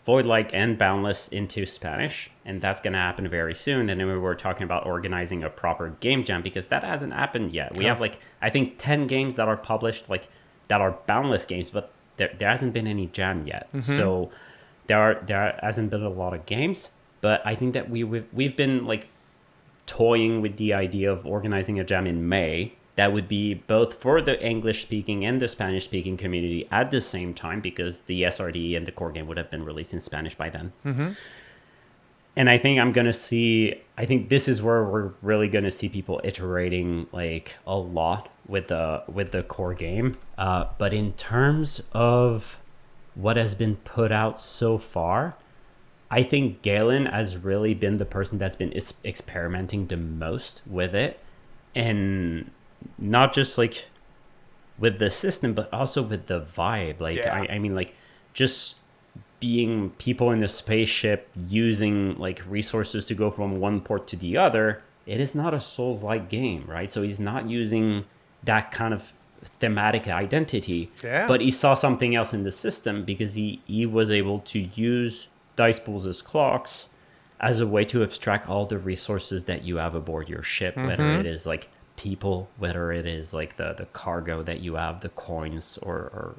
Voidlight and Boundless into Spanish, and that's going to happen very soon. And then we were talking about organizing a proper game jam, because that hasn't happened yet. We have, like, I think 10 games that are published, like, that are Boundless games, but there hasn't been any jam yet. So there hasn't been a lot of games, but I think that we've been, like, toying with the idea of organizing a jam in May that would be both for the English-speaking and the Spanish-speaking community at the same time, because the SRD and the core game would have been released in Spanish by then. And I think this is where we're really going to see people iterating, like, a lot with the core game. But in terms of what has been put out so far, I think Galen has really been the person that's been experimenting the most with it. And not just, like, with the system, but also with the vibe. Like, Yeah. I mean, like, just being people in the spaceship using like resources to go from one port to the other. It is not a Souls-like game, right? So he's not using that kind of thematic identity, Yeah. but he saw something else in the system because he was able to use dice pools as clocks as a way to abstract all the resources that you have aboard your ship, whether it is like people, whether it is like the cargo that you have, the coins or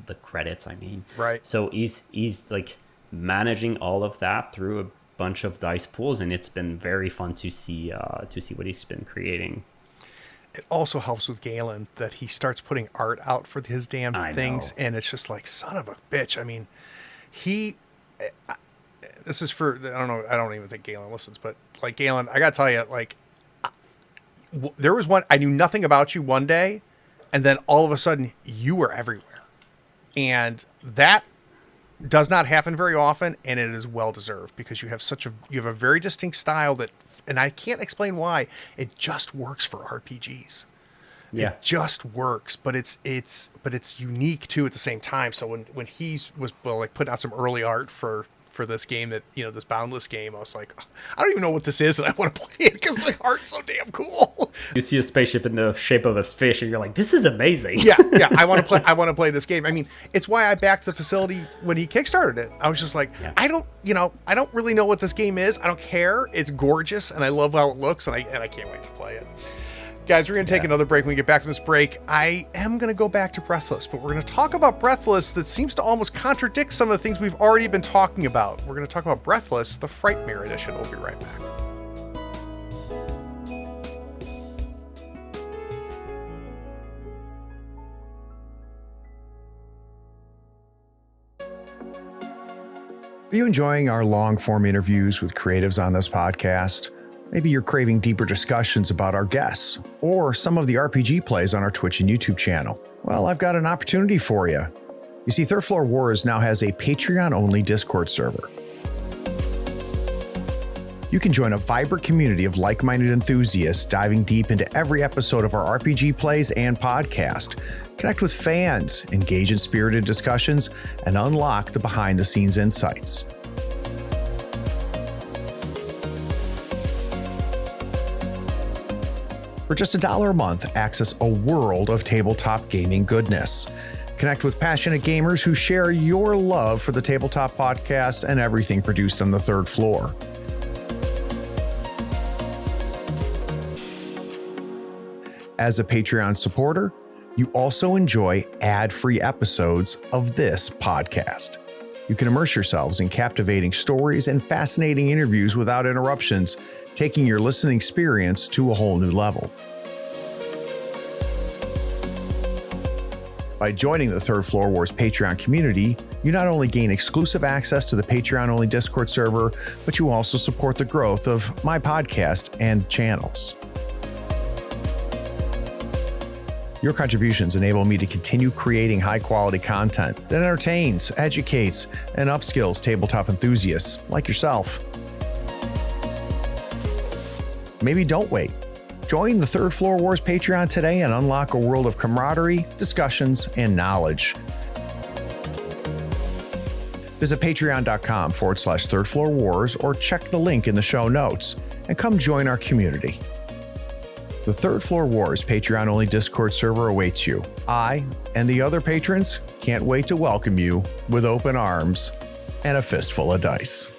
the credits, I mean. Right. So he's like managing all of that through a bunch of dice pools, and it's been very fun to see what he's been creating. It also helps with Galen that he starts putting art out for his damn I things, know. and it's just like, son of a bitch. I mean, this is for, I don't know, I don't even think Galen listens, but like, Galen, I gotta tell you, like, there was one, I knew nothing about you one day, and then all of a sudden you were everywhere. And that does not happen very often, and it is well deserved because you have a very distinct style that, and I can't explain why, it just works for RPGs. Yeah. It just works, but it's unique too at the same time. So when he was like putting out some early art for this game, that, you know, this Boundless game, I was like, I don't even know what this is, and I want to play it because the art's so damn cool. You see a spaceship in the shape of a fish, and you're like, "This is amazing." Yeah, I want to play this game. I mean, it's why I backed the facility when he kickstarted it. I was just like, Yeah. I don't really know what this game is. I don't care. It's gorgeous, and I love how it looks, and I can't wait to play it. Guys, we're going to take another break. When we get back from this break, I am going to go back to Breathless, but we're going to talk about Breathless that seems to almost contradict some of the things we've already been talking about. We're going to talk about Breathless, the Frightmare Edition. We'll be right back. Are you enjoying our long-form interviews with creatives on this podcast? Maybe you're craving deeper discussions about our guests or some of the RPG plays on our Twitch and YouTube channel. Well, I've got an opportunity for you. You see, Third Floor Wars now has a Patreon-only Discord server. You can join a vibrant community of like-minded enthusiasts diving deep into every episode of our RPG plays and podcast. Connect with fans, engage in spirited discussions, and unlock the behind-the-scenes insights. For just $1 a month, access a world of tabletop gaming goodness. Connect with passionate gamers who share your love for the Tabletop Podcast and everything produced on the third floor. As a Patreon supporter, you also enjoy ad-free episodes of this podcast. You can immerse yourselves in captivating stories and fascinating interviews without interruptions, taking your listening experience to a whole new level. By joining the Third Floor Wars Patreon community, you not only gain exclusive access to the Patreon-only Discord server, but you also support the growth of my podcast and channels. Your contributions enable me to continue creating high-quality content that entertains, educates, and upskills tabletop enthusiasts like yourself. Maybe don't wait. Join the Third Floor Wars Patreon today and unlock a world of camaraderie, discussions, and knowledge. Visit patreon.com/Third Floor Wars or check the link in the show notes and come join our community. The Third Floor Wars Patreon-only Discord server awaits you. I and the other patrons can't wait to welcome you with open arms and a fistful of dice.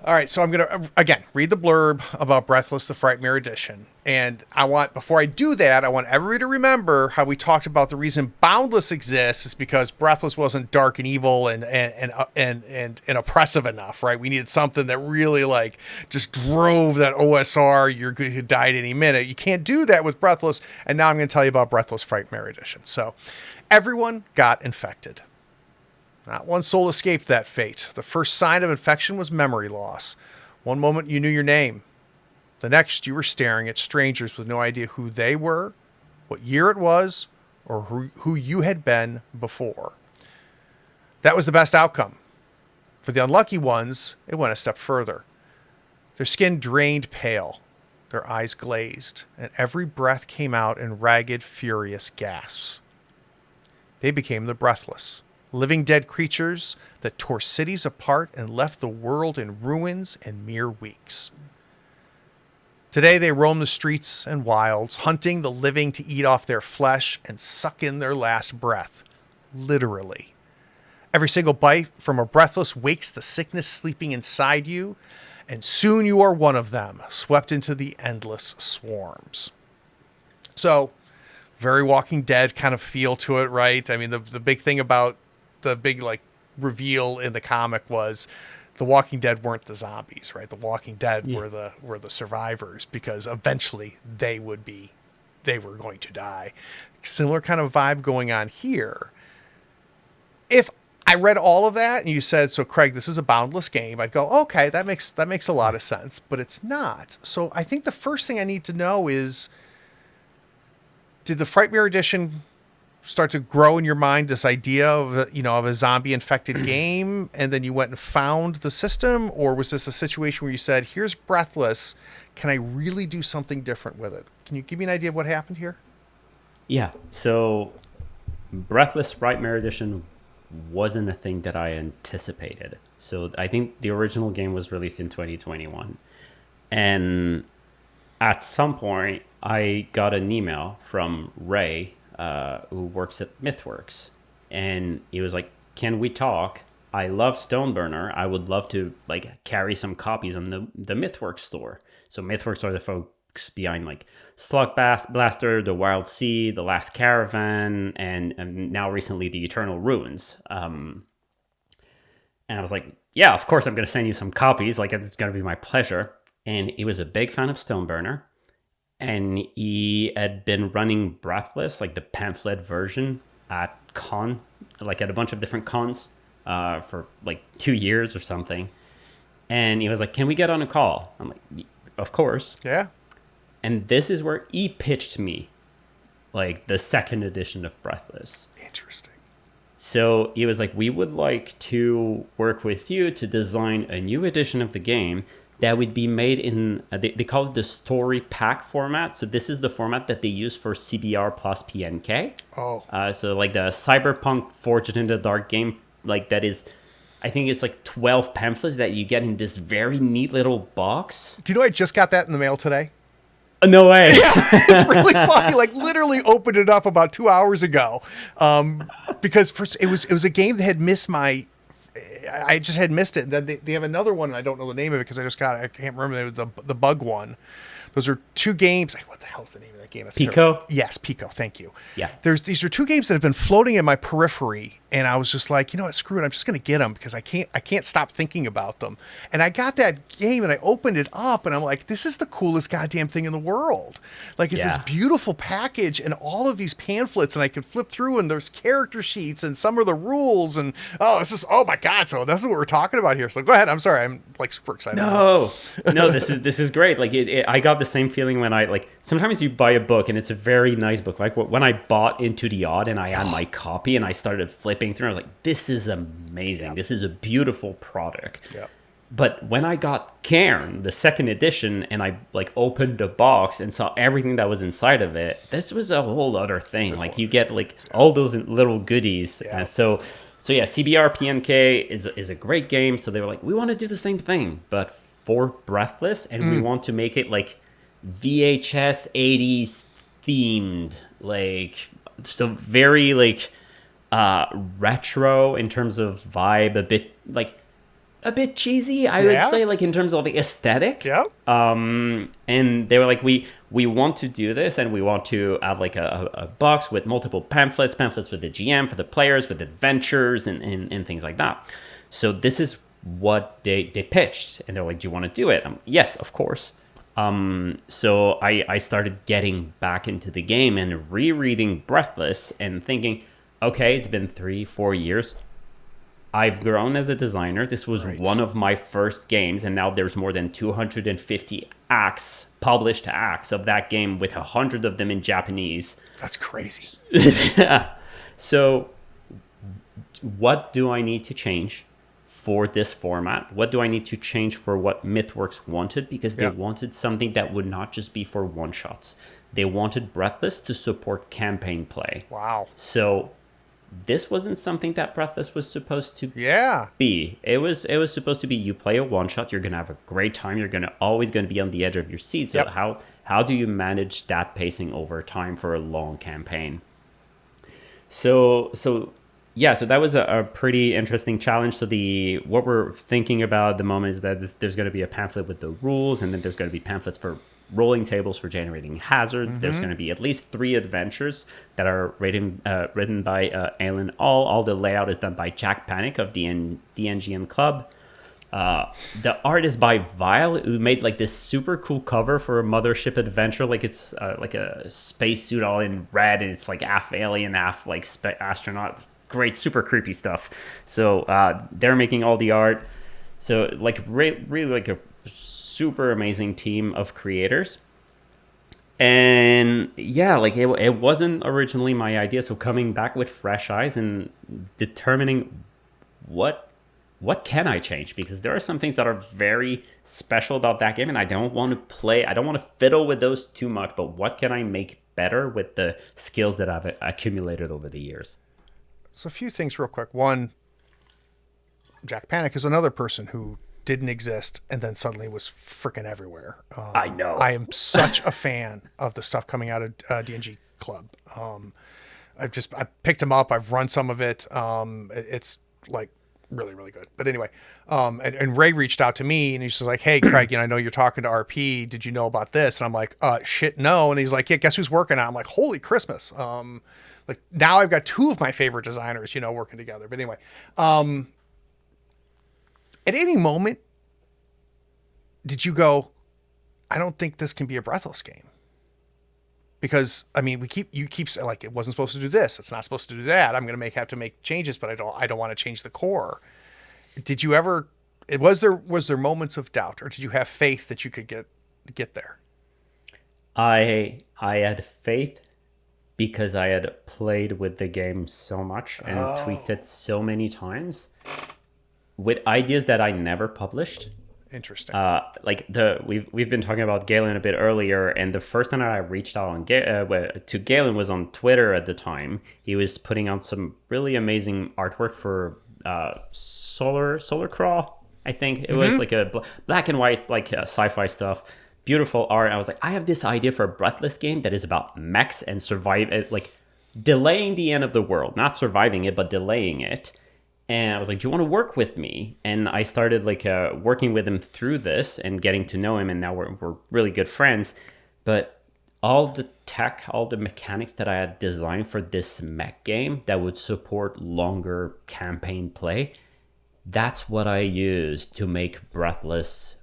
All right, so I'm going to, again, read the blurb about Breathless, the Frightmare Edition. And before I do that, I want everybody to remember how we talked about the reason Boundless exists is because Breathless wasn't dark and evil and oppressive enough, right? We needed something that really, like, just drove that OSR, you're going to die at any minute. You can't do that with Breathless, and now I'm going to tell you about Breathless Frightmare Edition. So, everyone got infected. Not one soul escaped that fate. The first sign of infection was memory loss. One moment you knew your name. The next, you were staring at strangers with no idea who they were, what year it was, or who you had been before. That was the best outcome. For the unlucky ones, it went a step further. Their skin drained pale, their eyes glazed, and every breath came out in ragged, furious gasps. They became the Breathless, living dead creatures that tore cities apart and left the world in ruins in mere weeks. Today they roam the streets and wilds, hunting the living to eat off their flesh and suck in their last breath, literally. Every single bite from a Breathless wakes the sickness sleeping inside you, and soon you are one of them, swept into the endless swarms. So, very Walking Dead kind of feel to it, right? I mean, the big thing about the big like reveal in the comic was the Walking Dead weren't the zombies, right? The Walking Dead were the survivors, because eventually they were going to die. Similar kind of vibe going on here. If I read all of that and you said, so Craig, this is a Boundless game, I'd go, okay, that makes a lot of sense, but it's not. So I think the first thing I need to know is, did the Frightmare Edition start to grow in your mind this idea of a zombie infected game, and then you went and found the system? Or was this a situation where you said, here's Breathless, can I really do something different with it? Can you give me an idea of what happened here? Yeah, so Breathless Frightmare Edition wasn't a thing that I anticipated. So I think the original game was released in 2021. And at some point, I got an email from Ray, who works at MythWorks. And he was like, can we talk? I love Stoneburner. I would love to like carry some copies on the MythWorks store. So MythWorks are the folks behind like Slug Blaster, The Wild Sea, The Last Caravan, and now recently The Eternal Ruins. And I was like, yeah, of course I'm going to send you some copies. Like, it's going to be my pleasure. And he was a big fan of Stoneburner. And he had been running Breathless, like the pamphlet version, at con, like at a bunch of different cons for like 2 years or something. And he was like, can we get on a call? I'm like, of course. Yeah. And this is where he pitched me like the second edition of Breathless. Interesting. So he was like, we would like to work with you to design a new edition of the game that would be made in, they call it the story pack format. So this is the format that they use for CBR plus PNK. Oh. So like the Cyberpunk Forged in the Dark game, like that is, I think it's like 12 pamphlets that you get in this very neat little box. Do you know I just got that in the mail today? No way. Yeah, it's really funny. Like, literally opened it up about 2 hours ago, because it was a game that had missed my. I just had missed it. And then they have another one, and I don't know the name of it because I just got it. I can't remember the bug one. Those are two games. What the hell's the name of that game? That's Pico? terrible. Yes, Pico. Thank you. Yeah. These are two games that have been floating in my periphery, and I was just like, you know what, screw it. I'm just going to get them because I can't stop thinking about them. And I got that game, and I opened it up, and I'm like, this is the coolest goddamn thing in the world. Like, it's this beautiful package and all of these pamphlets, and I could flip through, and there's character sheets, and some are the rules, and oh my god. So that's what we're talking about here. So go ahead. I'm sorry. I'm like super excited. No, this is great. Like I got the same feeling when I like sometimes you buy a book and it's a very nice book. Like when I bought Into the Odd and I had my copy and I started flipping through, I was like, this is amazing. Yeah. This is a beautiful product. Yeah. But when I got Cairn, the second edition, and I like opened the box and saw everything that was inside of it, this was a whole other thing. Like you get like all those little goodies. Yeah. So yeah, CBR PNK is a great game. So they were like, we want to do the same thing, but for Breathless, and we want to make it like VHS 80s themed, like so very like retro in terms of vibe, a bit cheesy, I would say, like in terms of the aesthetic. Yeah. And they were like, we want to do this, and we want to have like a box with multiple pamphlets for the GM, for the players, with adventures and things like that. So this is what they pitched, and they're like, do you want to do it? Yes, of course. So I started getting back into the game and rereading Breathless and thinking, okay, it's been 3-4 years. I've grown as a designer. This was Right. one of my first games, and now there's more than 250 acts, published acts of that game, with 100 of them in Japanese. That's crazy. So what do I need to change for this format? What do I need to change for what MythWorks wanted? Because they wanted something that would not just be for one-shots. They wanted Breathless to support campaign play. Wow. So this wasn't something that Breathless was supposed to Yeah. be. It was supposed to be, you play a one-shot, you're going to have a great time, you're always going to be on the edge of your seat. So how do you manage that pacing over time for a long campaign? So that was a pretty interesting challenge. So what we're thinking about at the moment is that there's going to be a pamphlet with the rules, and then there's going to be pamphlets for rolling tables for generating hazards. There's going to be at least 3 adventures that are written by Alan All the layout is done by Jack Panic of the DNGN Club. The art is by Vile, who made like this super cool cover for a Mothership adventure. Like it's like a spacesuit all in red, and it's like half alien, half like astronaut. It's great, super creepy stuff. So they're making all the art. So like really like a super amazing team of creators. And yeah, like it wasn't originally my idea. So coming back with fresh eyes and determining what can I change? Because there are some things that are very special about that game, and I don't want to fiddle with those too much, but what can I make better with the skills that I've accumulated over the years? So a few things real quick. One, Jack Panic is another person who didn't exist and then suddenly was freaking everywhere. I know. I am such a fan of the stuff coming out of DNG Club. I picked him up. I've run some of it. It's like really, really good. But anyway, and Ray reached out to me and he's just like, "Hey, Craig, I know you're talking to RP. Did you know about this?" And I'm like, "Shit, no." And he's like, "Yeah, guess who's working on it?" I'm like, "Holy Christmas!" Like now I've got 2 of my favorite designers, working together. But anyway, at any moment, did you go, "I don't think this can be a Breathless game"? Because you keep saying like it wasn't supposed to do this, it's not supposed to do that. I'm going to have to make changes, but I don't want to change the core. Did you ever? Was there moments of doubt, or did you have faith that you could get there? I had faith because I had played with the game so much and tweaked it so many times with ideas that I never published. Interesting. We've been talking about Galen a bit earlier, and the first time I reached out to Galen was on Twitter at the time. He was putting out some really amazing artwork for Solar Crawl. I think it was like a black and white sci-fi stuff. Beautiful art. I was like, I have this idea for a Breathless game that is about mechs and delaying the end of the world, not surviving it, but delaying it. And I was like, "Do you want to work with me?" And I started working with him through this and getting to know him. And now we're really good friends. But all the tech, all the mechanics that I had designed for this mech game that would support longer campaign play, that's what I used to make Breathless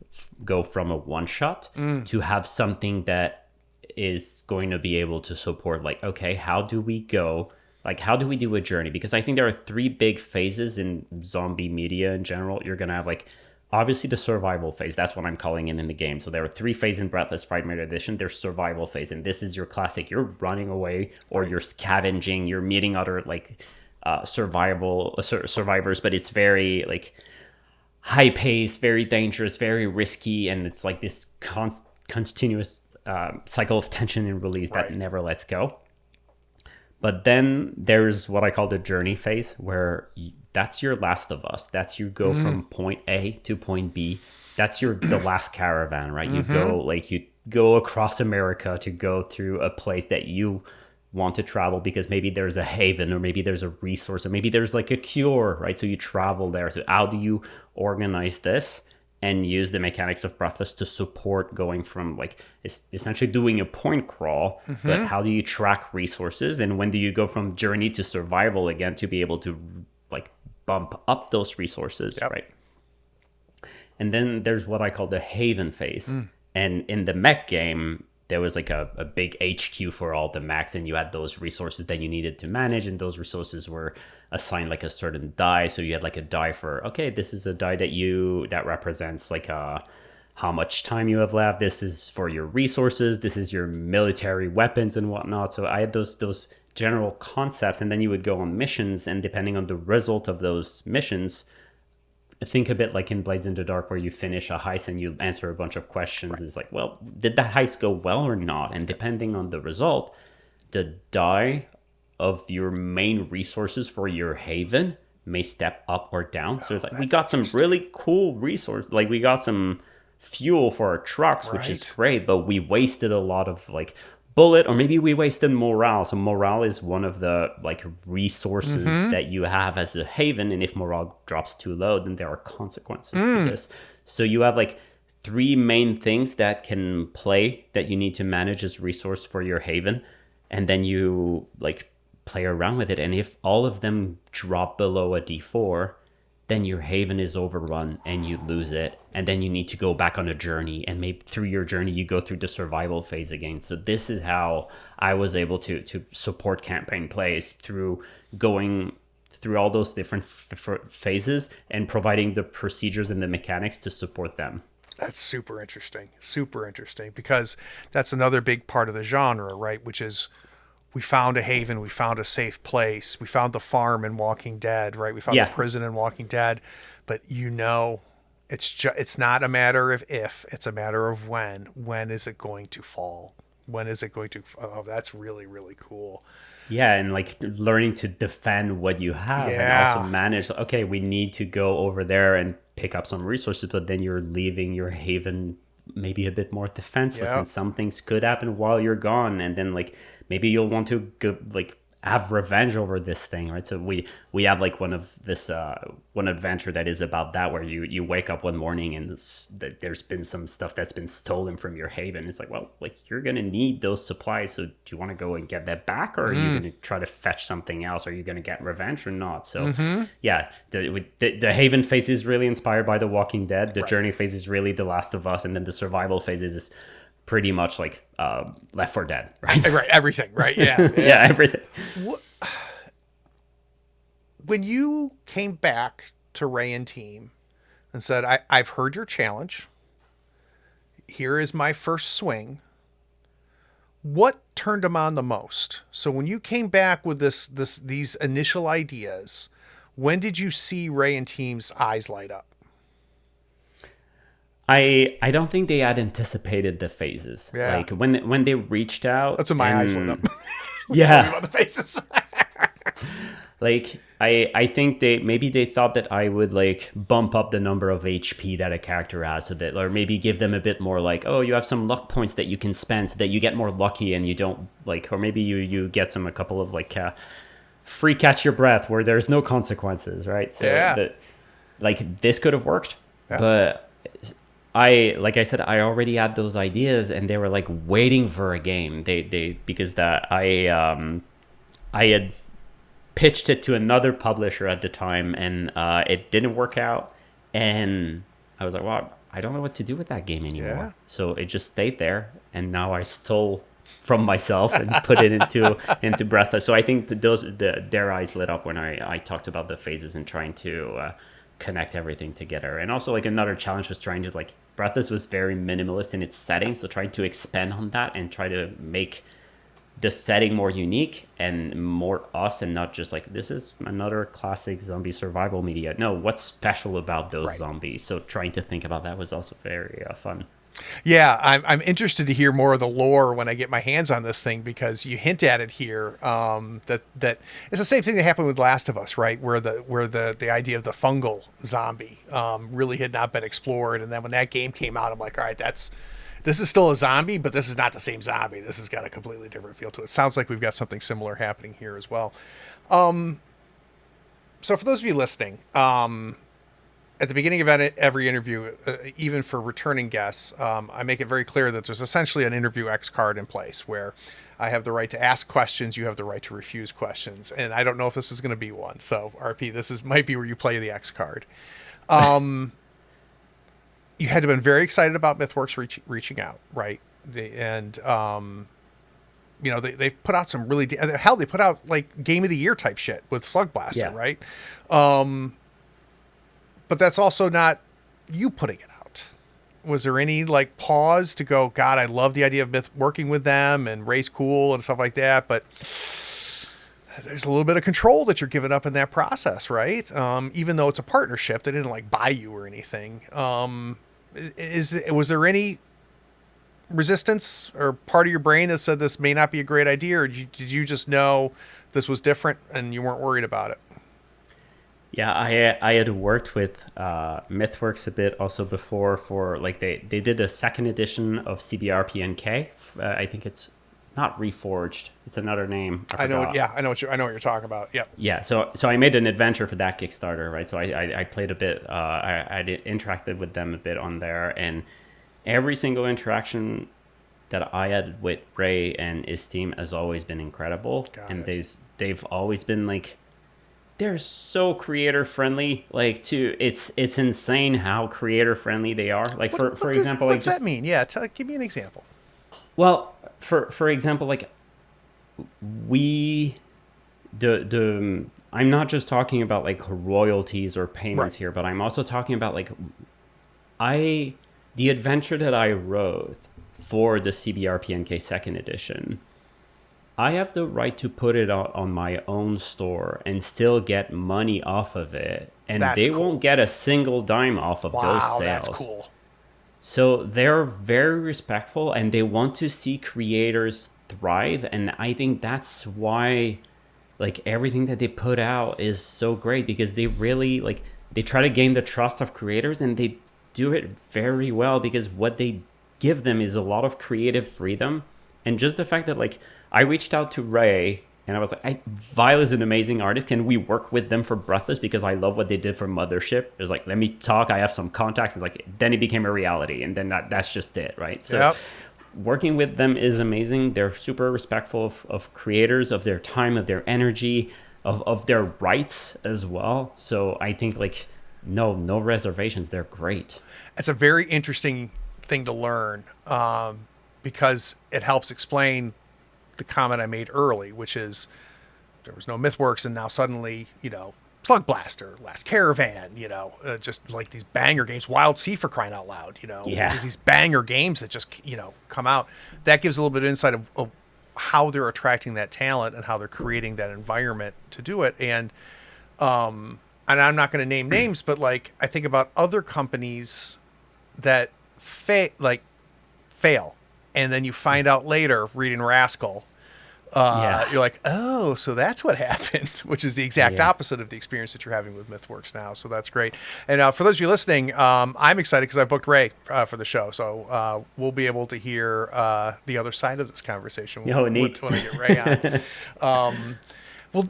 go from a one-shot to have something that is going to be able to support, okay, how do we go? How do we do a journey? Because I think there are 3 big phases in zombie media in general. You're going to have obviously the survival phase. That's what I'm calling it in the game. So there are 3 phases in Breathless Frightmare Edition. There's survival phase. And this is your classic. You're running away or you're scavenging. You're meeting other survivors. But it's very high pace, very dangerous, very risky. And it's this continuous cycle of tension and release that never lets go. But then there's what I call the journey phase, where that's your Last of Us. That's you go from point A to point B. That's the last caravan, right? You go across America to go through a place that you want to travel because maybe there's a haven, or maybe there's a resource, or maybe there's a cure, right? So you travel there. So how do you organize this and use the mechanics of Breathless to support going from essentially doing a point crawl, but how do you track resources, and when do you go from journey to survival again to be able to bump up those resources, right? And then there's what I call the haven phase. And in the mech game, there was like a big HQ for all the mechs, and you had those resources that you needed to manage, and those resources were assigned like a certain die. So you had like a die for, okay, this is a die that represents like how much time you have left. This is for your resources. This is your military weapons and whatnot. So I had those general concepts, and then you would go on missions, and depending on the result of those missions, think a bit like in Blades in the Dark, where you finish a heist and you answer a bunch of questions. Right. It's like, well, did that heist go well or not? And depending on the result, the die of your main resources for your haven may step up or down. So it's like, we got some really cool resource, like we got some fuel for our trucks, which is great, but we wasted a lot of like bullet, or maybe we wasted morale. So morale is one of the like resources that you have as a haven, and if morale drops too low, then there are consequences to this. So you have like 3 main things that can play that you need to manage as resource for your haven, and then you like play around with it, and if all of them drop below a D4, then your haven is overrun and you lose it, and then you need to go back on a journey, and maybe through your journey you go through the survival phase again. So this is how I was able to support campaign plays, through going through all those different phases and providing the procedures and the mechanics to support them. That's super interesting, because that's another big part of the genre, right? Which is, we found a haven, we found a safe place, we found the farm in Walking Dead, right? We found the prison in Walking Dead, but it's not a matter of if, it's a matter of when. When is it going to fall? When is it going to? Oh, that's really, really cool. Yeah, and like learning to defend what you have, and also manage. Okay, we need to go over there and pick up some resources, but then you're leaving your haven maybe a bit more defenseless, and some things could happen while you're gone, and then like maybe you'll want to go like have revenge over this thing, right? So we have like one adventure that is about that, where you wake up one morning and there's been some stuff that's been stolen from your haven. It's like, well, like you're gonna need those supplies, so do you want to go and get that back, or are you gonna try to fetch something else? Are you gonna get revenge or not? So the haven phase is really inspired by The Walking Dead. The journey phase is really The Last of Us, and then the survival phase is pretty much like Left 4 Dead, right? Right, everything, right? Yeah. Everything. When you came back to Ray and team and said, I've heard your challenge, here is my first swing, what turned them on the most? So when you came back with these initial ideas, when did you see Ray and team's eyes light up? I don't think they had anticipated the phases. Yeah. Like when they reached out, that's when my eyes lit up. Yeah. About the phases. Like I think they thought that I would like bump up the number of HP that a character has, so that, or maybe give them a bit more like, oh, you have some luck points that you can spend so that you get more lucky, and you don't like, or maybe you get a couple of like free catch your breath where there's no consequences, right? So like this could have worked, but like I said, I already had those ideas, and they were like waiting for a game. Because I had pitched it to another publisher at the time, and it didn't work out. And I was like, well, I don't know what to do with that game anymore. Yeah. So it just stayed there, and now I stole from myself and put it into Breathless. So I think their eyes lit up when I talked about the phases and trying to connect everything together. And also like another challenge was trying to like, Breathless was very minimalist in its setting, so trying to expand on that and try to make the setting more unique and more us, and not just like, this is another classic zombie survival media. No, what's special about those zombies? So trying to think about that was also very fun. Yeah, I'm interested to hear more of the lore when I get my hands on this thing, because you hint at it here. That it's the same thing that happened with Last of Us, right? Where the idea of the fungal zombie really had not been explored, and then when that game came out, I'm like, all right, this is still a zombie, but this is not the same zombie. This has got a completely different feel to it. Sounds like we've got something similar happening here as well. So for those of you listening, at the beginning of every interview, even for returning guests, I make it very clear that there's essentially an interview X card in place where I have the right to ask questions, you have the right to refuse questions, and I don't know if this is going to be one. So RP, might be where you play the X card. You had to have been very excited about MythWorks reaching out, right? They put out some really hell. They put out like Game of the Year type shit with Slug Blaster, Yeah. right? But that's also not you putting it out. Was there any like pause to go, God, I love the idea of working with them and Ray's cool and stuff like that, but there's a little bit of control that you're giving up in that process, right? Even though it's a partnership, they didn't like buy you or anything. Was there any resistance or part of your brain that said this may not be a great idea, or did you just know this was different and you weren't worried about it? Yeah, I had worked with MythWorks a bit also before for like they did a second edition of CBRPNK. I think it's not Reforged. It's another name. I know. Yeah, I know what you're talking about. Yep. Yeah. So I made an adventure for that Kickstarter, right? So I played a bit. I interacted with them a bit on there, and every single interaction that I had with Ray and his team has always been incredible. They've always been like, they're so creator friendly. Like, it's insane how creator friendly they are. Like, for example, what's that mean? Yeah, give me an example. Well, for example, like I'm not just talking about like royalties or payments here, but I'm also talking about like the adventure that I wrote for the CBRPNK second edition. I have the right to put it out on my own store and still get money off of it. And they won't get a single dime off of those sales. Wow, that's cool. So they're very respectful and they want to see creators thrive. And I think that's why like everything that they put out is so great, because they really like, they try to gain the trust of creators and they do it very well, because what they give them is a lot of creative freedom. And just the fact that like, I reached out to Ray and I was like, Vile is an amazing artist. Can we work with them for Breathless? Because I love what they did for Mothership. It was like, let me talk. I have some contacts. It's like, then it became a reality. And then that's just it, right? So working with them is amazing. They're super respectful of creators, of their time, of their energy, of their rights as well. So I think like, no reservations. They're great. It's a very interesting thing to learn because it helps explain the comment I made early, which is there was no MythWorks, and now suddenly, Slug Blaster, Last Caravan, just like these banger games, Wild Sea for crying out loud, there's these banger games that just, come out. That gives a little bit of insight of how they're attracting that talent and how they're creating that environment to do it. And I'm not going to name names, but like I think about other companies that fail. And then you find out later, reading Rascal, you're like, oh, so that's what happened, which is the exact opposite of the experience that you're having with MythWorks now. So that's great. And for those of you listening, I'm excited because I booked Ray for the show. So we'll be able to hear the other side of this conversation when I get Ray on. Well,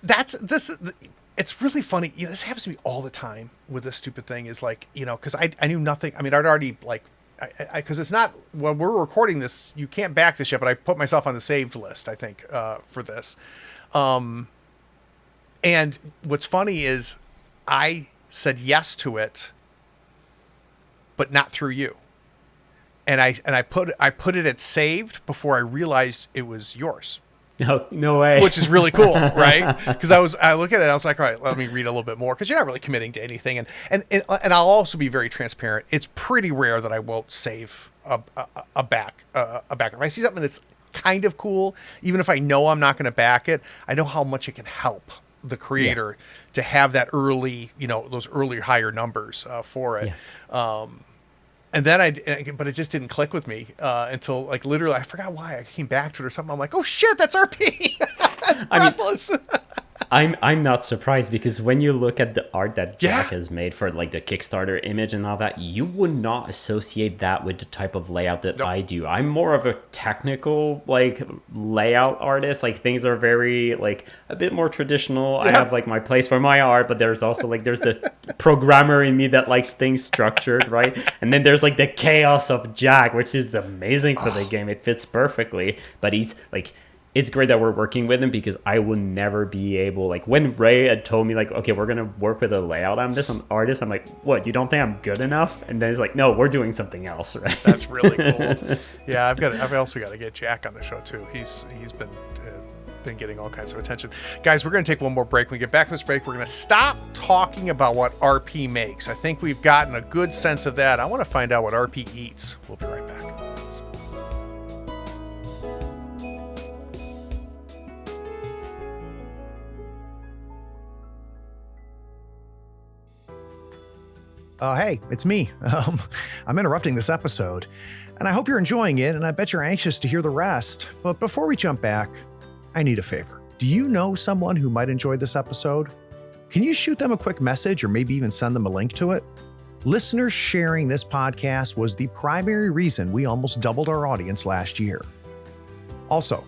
that's this. It's really funny. This happens to me all the time with this stupid thing is like, because I knew nothing. I mean, I'd already like, because it's not, when we're recording this, you can't back this yet, but I put myself on the saved list, I think, for this. And what's funny is I said yes to it, but not through you. And I put it at saved before I realized it was yours. No way. Which is really cool, right? Because I look at it, I was like, all right, let me read a little bit more, because you're not really committing to anything. And I'll also be very transparent. It's pretty rare that I won't save a back. If I see something that's kind of cool, even if I know I'm not going to back it, I know how much it can help the creator to have that early, those early higher numbers for it. Yeah. And then but it just didn't click with me until like literally, I forgot why I came back to it or something. I'm like, oh shit, that's RP. That's Breathless. I'm not surprised, because when you look at the art that Jack has made for like the Kickstarter image and all that, you would not associate that with the type of layout that I do. I'm more of a technical like layout artist. Like things are very like a bit more traditional. I have like my place for my art, but there's also like there's the programmer in me that likes things structured, right? And then there's like the chaos of Jack, which is amazing for the game. It fits perfectly, but he's like, it's great that we're working with him, because I would never be able, like, when Ray had told me, like, okay, we're going to work with a layout on this, I'm artist, I'm like, what, you don't think I'm good enough? And then he's like, no, we're doing something else, right? That's really cool. Yeah, I've also got to get Jack on the show too. He's been getting all kinds of attention. Guys, we're going to take one more break. When we get back from this break, we're going to stop talking about what RP makes. I think we've gotten a good sense of that. I want to find out what RP eats. We'll be right back. Hey, it's me. I'm interrupting this episode, and I hope you're enjoying it, and I bet you're anxious to hear the rest. But before we jump back, I need a favor. Do you know someone who might enjoy this episode? Can you shoot them a quick message or maybe even send them a link to it? Listeners sharing this podcast was the primary reason we almost doubled our audience last year. Also,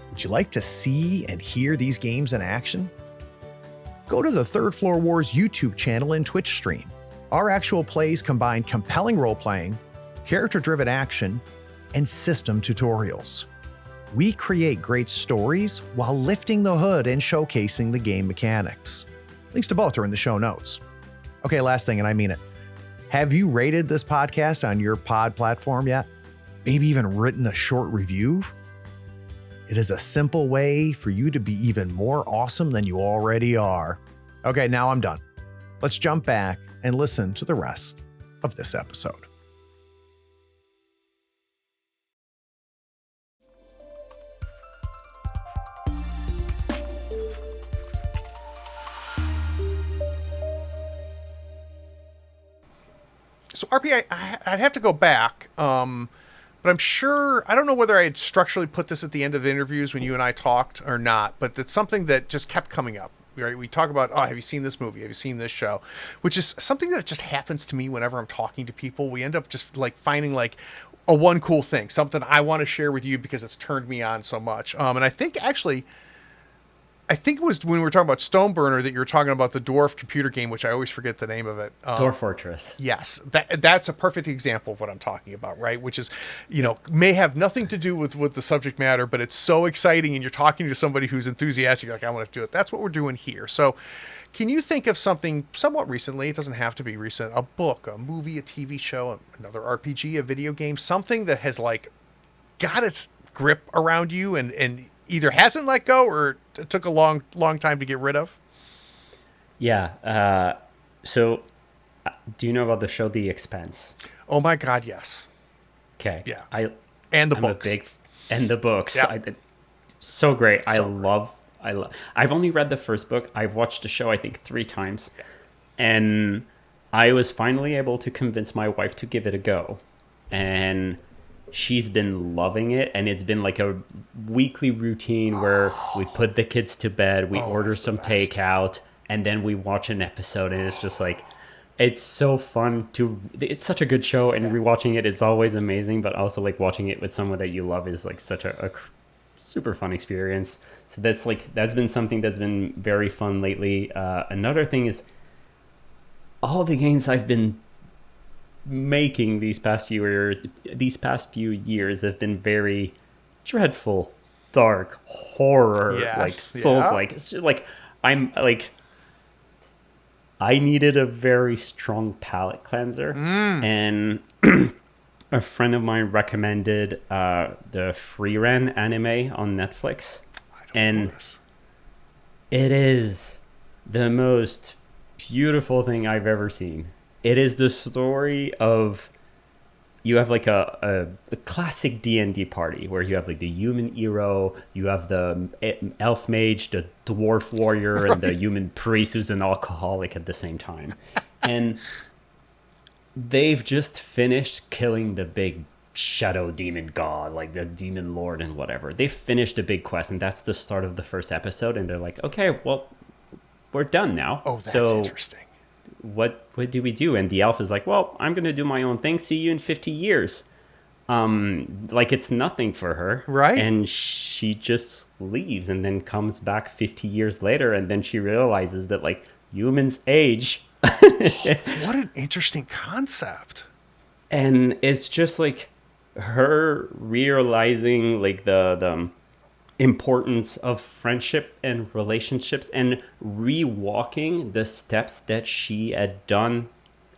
would you like to see and hear these games in action? Go to the Third Floor Wars YouTube channel and Twitch stream. Our actual plays combine compelling role-playing, character-driven action, and system tutorials. We create great stories while lifting the hood and showcasing the game mechanics. Links to both are in the show notes. Okay, last thing, and I mean it. Have you rated this podcast on your pod platform yet? Maybe even written a short review? It is a simple way for you to be even more awesome than you already are. Okay, now I'm done. Let's jump back and listen to the rest of this episode. So RP, I'd have to go back, but I'm sure, I don't know whether I had structurally put this at the end of the interviews when you and I talked or not, but it's something that just kept coming up. Right? We talk about, oh, have you seen this movie? Have you seen this show? Which is something that just happens to me whenever I'm talking to people. We end up just like finding like a one cool thing, something I want to share with you because it's turned me on so much. And I think it was when we were talking about Stoneburner that you were talking about the dwarf computer game, which I always forget the name of it. Dwarf Fortress. Yes, that's a perfect example of what I'm talking about, right? Which is, may have nothing to do with the subject matter, but it's so exciting, and you're talking to somebody who's enthusiastic, you're like, I want to do it. That's what we're doing here. So can you think of something somewhat recently, it doesn't have to be recent, a book, a movie, a TV show, another RPG, a video game, something that has like got its grip around you and either hasn't let go or it took a long time to get rid of? Yeah. So do you know about the show The Expanse? Oh my God, yes. Okay. Yeah. And the books. And the books. Yeah. So great. I love. I've only read the first book. I've watched the show, I think, 3 times. Yeah. And I was finally able to convince my wife to give it a go. And she's been loving it, and it's been like a weekly routine where we put the kids to bed, we order some takeout, and then we watch an episode, and it's just like, it's so fun it's such a good show, and rewatching it is always amazing, but also like watching it with someone that you love is like such a super fun experience. So that's been something that's been very fun lately. Another thing is all the games I've been making these past few years have been very dreadful, dark, horror, like Souls like I'm like, I needed a very strong palate cleanser, and a friend of mine recommended the Free-Ren anime on Netflix, and it is the most beautiful thing I've ever seen. It is the story of, you have like a classic D&D party where you have like the human hero, you have the elf mage, the dwarf warrior, and the human priest who's an alcoholic at the same time. And they've just finished killing the big shadow demon god, like the demon lord and whatever. They finished a big quest, and that's the start of the first episode. And they're like, okay, well, we're done now. Oh, that's interesting. What do we do? And the elf is like, well, I'm going to do my own thing. See you in 50 years. Like it's nothing for her. Right. And she just leaves and then comes back 50 years later. And then she realizes that like humans age. What an interesting concept. And it's just like her realizing like the importance of friendship and relationships and rewalking the steps that she had done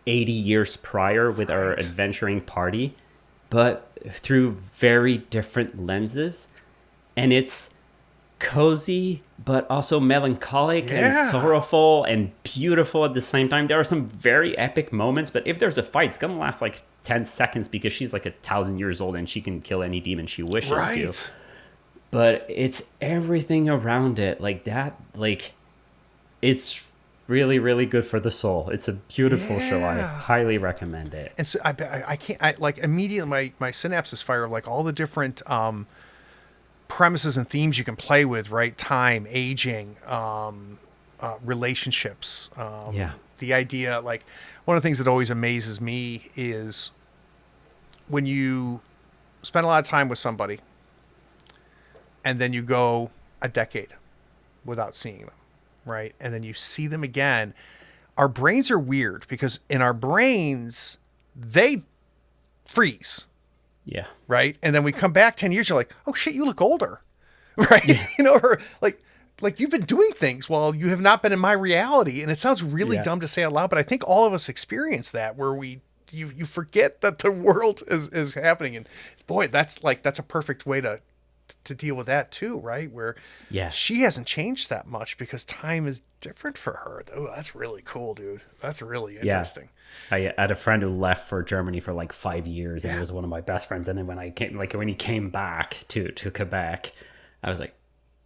80 years prior with our adventuring party, but through very different lenses. And it's cozy, but also melancholic and sorrowful and beautiful at the same time. There are some very epic moments, but if there's a fight, it's gonna last like 10 seconds because she's like 1,000 years old and she can kill any demon she wishes to. But it's everything around it like that. Like, it's really, really good for the soul. It's a beautiful show. I highly recommend it. And so I can't, like, immediately my synapses fire of like all the different premises and themes you can play with, right? Time, aging, relationships. The idea, like, one of the things that always amazes me is when you spend a lot of time with somebody and then you go a decade without seeing them, right? And then you see them again. Our brains are weird because in our brains, they freeze. Yeah. Right. And then we come back 10 years, you're like, oh shit, you look older. Right. Yeah. You know, or like you've been doing things while you have not been in my reality. And it sounds really dumb to say out loud, but I think all of us experience that where you forget that the world is happening. And boy, that's a perfect way to deal with that too, right? Where she hasn't changed that much because time is different for her. Oh, that's really cool, dude. That's really interesting. I had a friend who left for Germany for like 5 years, and he was one of my best friends. And then when he came back to Quebec, I was like,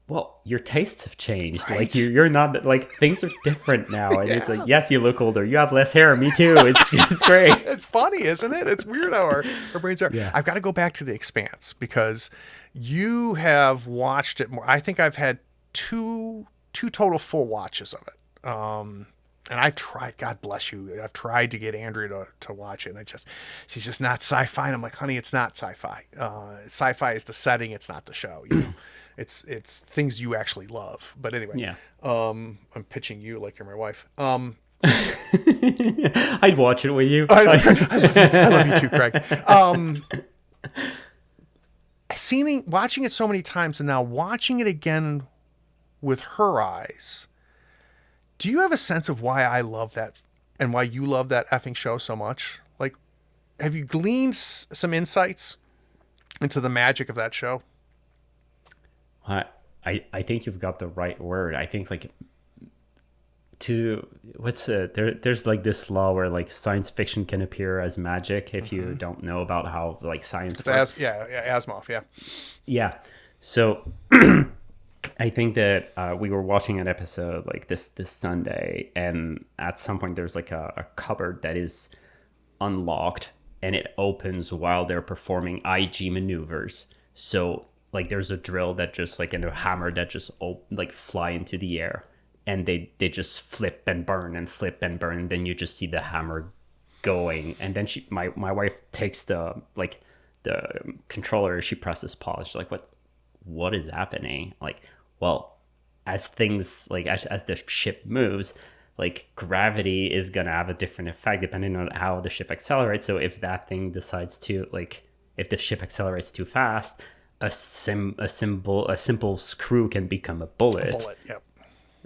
well, your tastes have changed. Right? Like you're not like, things are different now. And it's like, yes, you look older. You have less hair. Me too. It's great. It's funny, isn't it? It's weird how our brains are. Yeah. I've got to go back to The Expanse because you have watched it more. I think I've had two total full watches of it. And I've tried, God bless you, I've tried to get Andrea to watch it. And she's just not sci-fi. And I'm like, honey, it's not sci-fi. Sci-fi is the setting. It's not the show. You know, it's things you actually love. But anyway, I'm pitching you like you're my wife. I'd watch it with you. I love you too, Craig. Watching it so many times and now watching it again with her eyes. Do you have a sense of why I love that and why you love that effing show so much? Like, have you gleaned some insights into the magic of that show? I think you've got the right word. I think like there's like this law where like science fiction can appear as magic if you don't know about how like science works. Asimov, yeah. So I think that we were watching an episode like this Sunday, and at some point there's like a cupboard that is unlocked and it opens while they're performing IG maneuvers. So like there's a drill that just like and a hammer that just like fly into the air, and they just flip and burn and flip and burn, and then you just see the hammer going, and then my wife takes the controller, she presses pause, she's like, what is happening? Like, well, as things like as the ship moves, like gravity is gonna have a different effect depending on how the ship accelerates. So if that thing decides to if the ship accelerates too fast, a simple screw can become a bullet. Yep.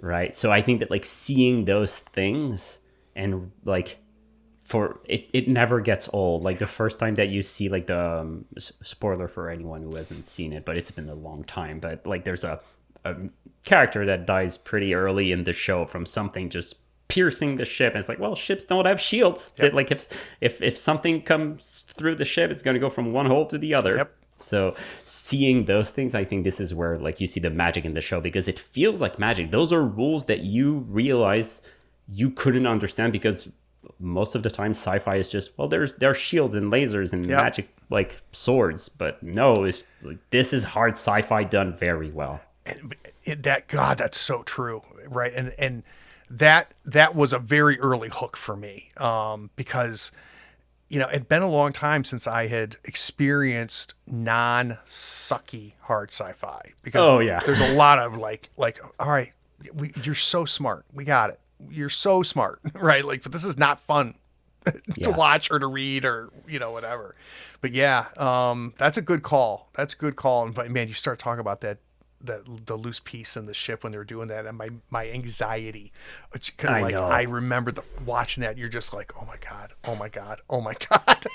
Right. So I think that like seeing those things and like for it never gets old. Like the first time that you see like the spoiler for anyone who hasn't seen it, but it's been a long time. But like there's a character that dies pretty early in the show from something just piercing the ship. And it's like, well, ships don't have shields. Yep. Like if something comes through the ship, it's going to go from one hole to the other. Yep. So seeing those things, I think this is where like you see the magic in the show, because it feels like magic. Those are rules that you realize you couldn't understand, because most of the time sci-fi is just, well, there are shields and lasers and magic like swords, but no, it's like this is hard sci-fi done very well. And that's so true, right? And that was a very early hook for me, because it'd been a long time since I had experienced non-sucky hard sci-fi, because there's a lot of like, all right, you're so smart. We got it. You're so smart, right? Like, but this is not fun to watch or to read or, whatever. But that's a good call. That's a good call. And but man, you start talking about that the loose piece in the ship when they were doing that, and my anxiety, I know. I remember watching that. You're just like, oh my god, oh my god, oh my god.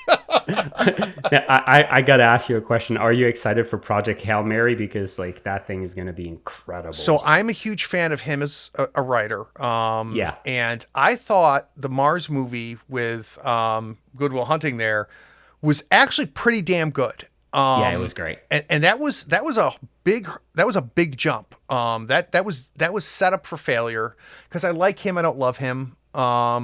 Yeah, I gotta ask you a question. Are you excited for Project Hail Mary? Because like that thing is gonna be incredible. So I'm a huge fan of him as a writer. Yeah. And I thought the Mars movie with Good Will Hunting there was actually pretty damn good. Yeah, it was great. And that was a big jump. That was set up for failure because I like him. I don't love him. I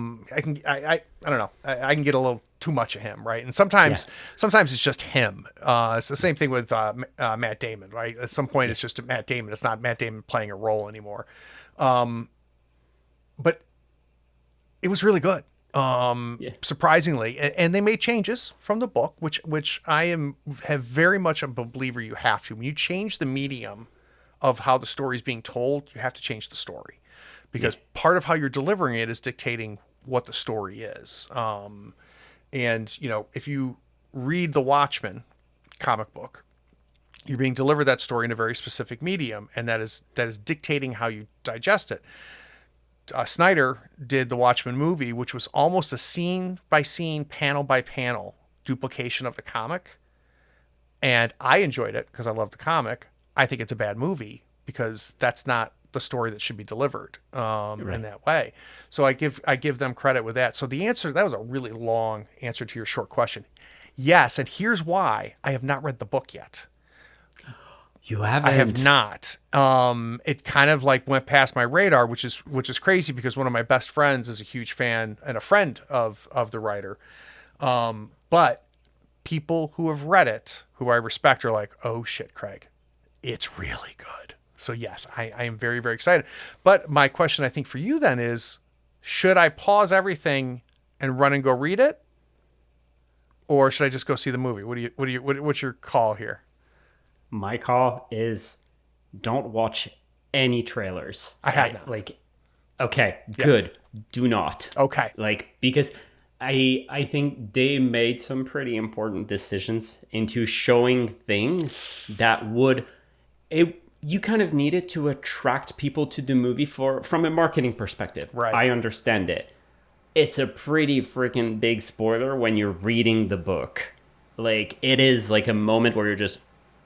don't know. I can get a little too much of him, right? And sometimes it's just him. It's the same thing with Matt Damon, right? At some point, it's just Matt Damon. It's not Matt Damon playing a role anymore. But it was really good. Surprisingly, and they made changes from the book, which I have very much a believer you have to. When you change the medium of how the story is being told, you have to change the story, because part of how you're delivering it is dictating what the story is. And if you read the Watchmen comic book, you're being delivered that story in a very specific medium, and that is dictating how you digest it. Snyder did the Watchmen movie, which was almost a scene by scene, panel by panel duplication of the comic. And I enjoyed it because I love the comic. I think it's a bad movie because that's not the story that should be delivered in that way. So I give them credit with that. So the answer, that was a really long answer to your short question. Yes. And here's why: I have not read the book yet. You haven't? I have not. It kind of like went past my radar, which is crazy because one of my best friends is a huge fan and a friend of the writer. But people who have read it, who I respect, are like, oh shit, Craig, it's really good. So yes, I am very, very excited. But my question, I think, for you then is, should I pause everything and run and go read it? Or should I just go see the movie? What's your call here? My call is don't watch any trailers. I have not. Okay, good. Do not. Okay. Because I think they made some pretty important decisions into showing things that you kind of needed to attract people to the movie from a marketing perspective. Right. I understand it. It's a pretty freaking big spoiler when you're reading the book. It is like a moment where you're just,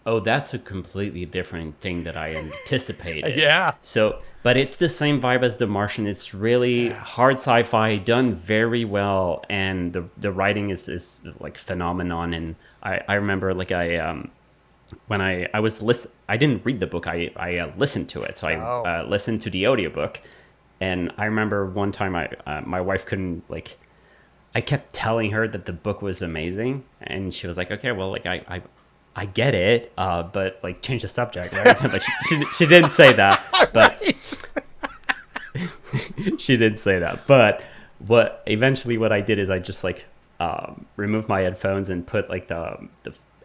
oh, that's a completely different thing that I anticipated. Yeah. So, but it's the same vibe as The Martian. It's really hard sci-fi, done very well, and the writing is like phenomenon. And I remember when I was I didn't read the book. I listened to it. So I listened to the audiobook, and I remember one time my wife couldn't I kept telling her that the book was amazing, and she was like, okay, well, I get it, but change the subject, right? She didn't say that, but she didn't say that. But what I did is I just removed my headphones and put the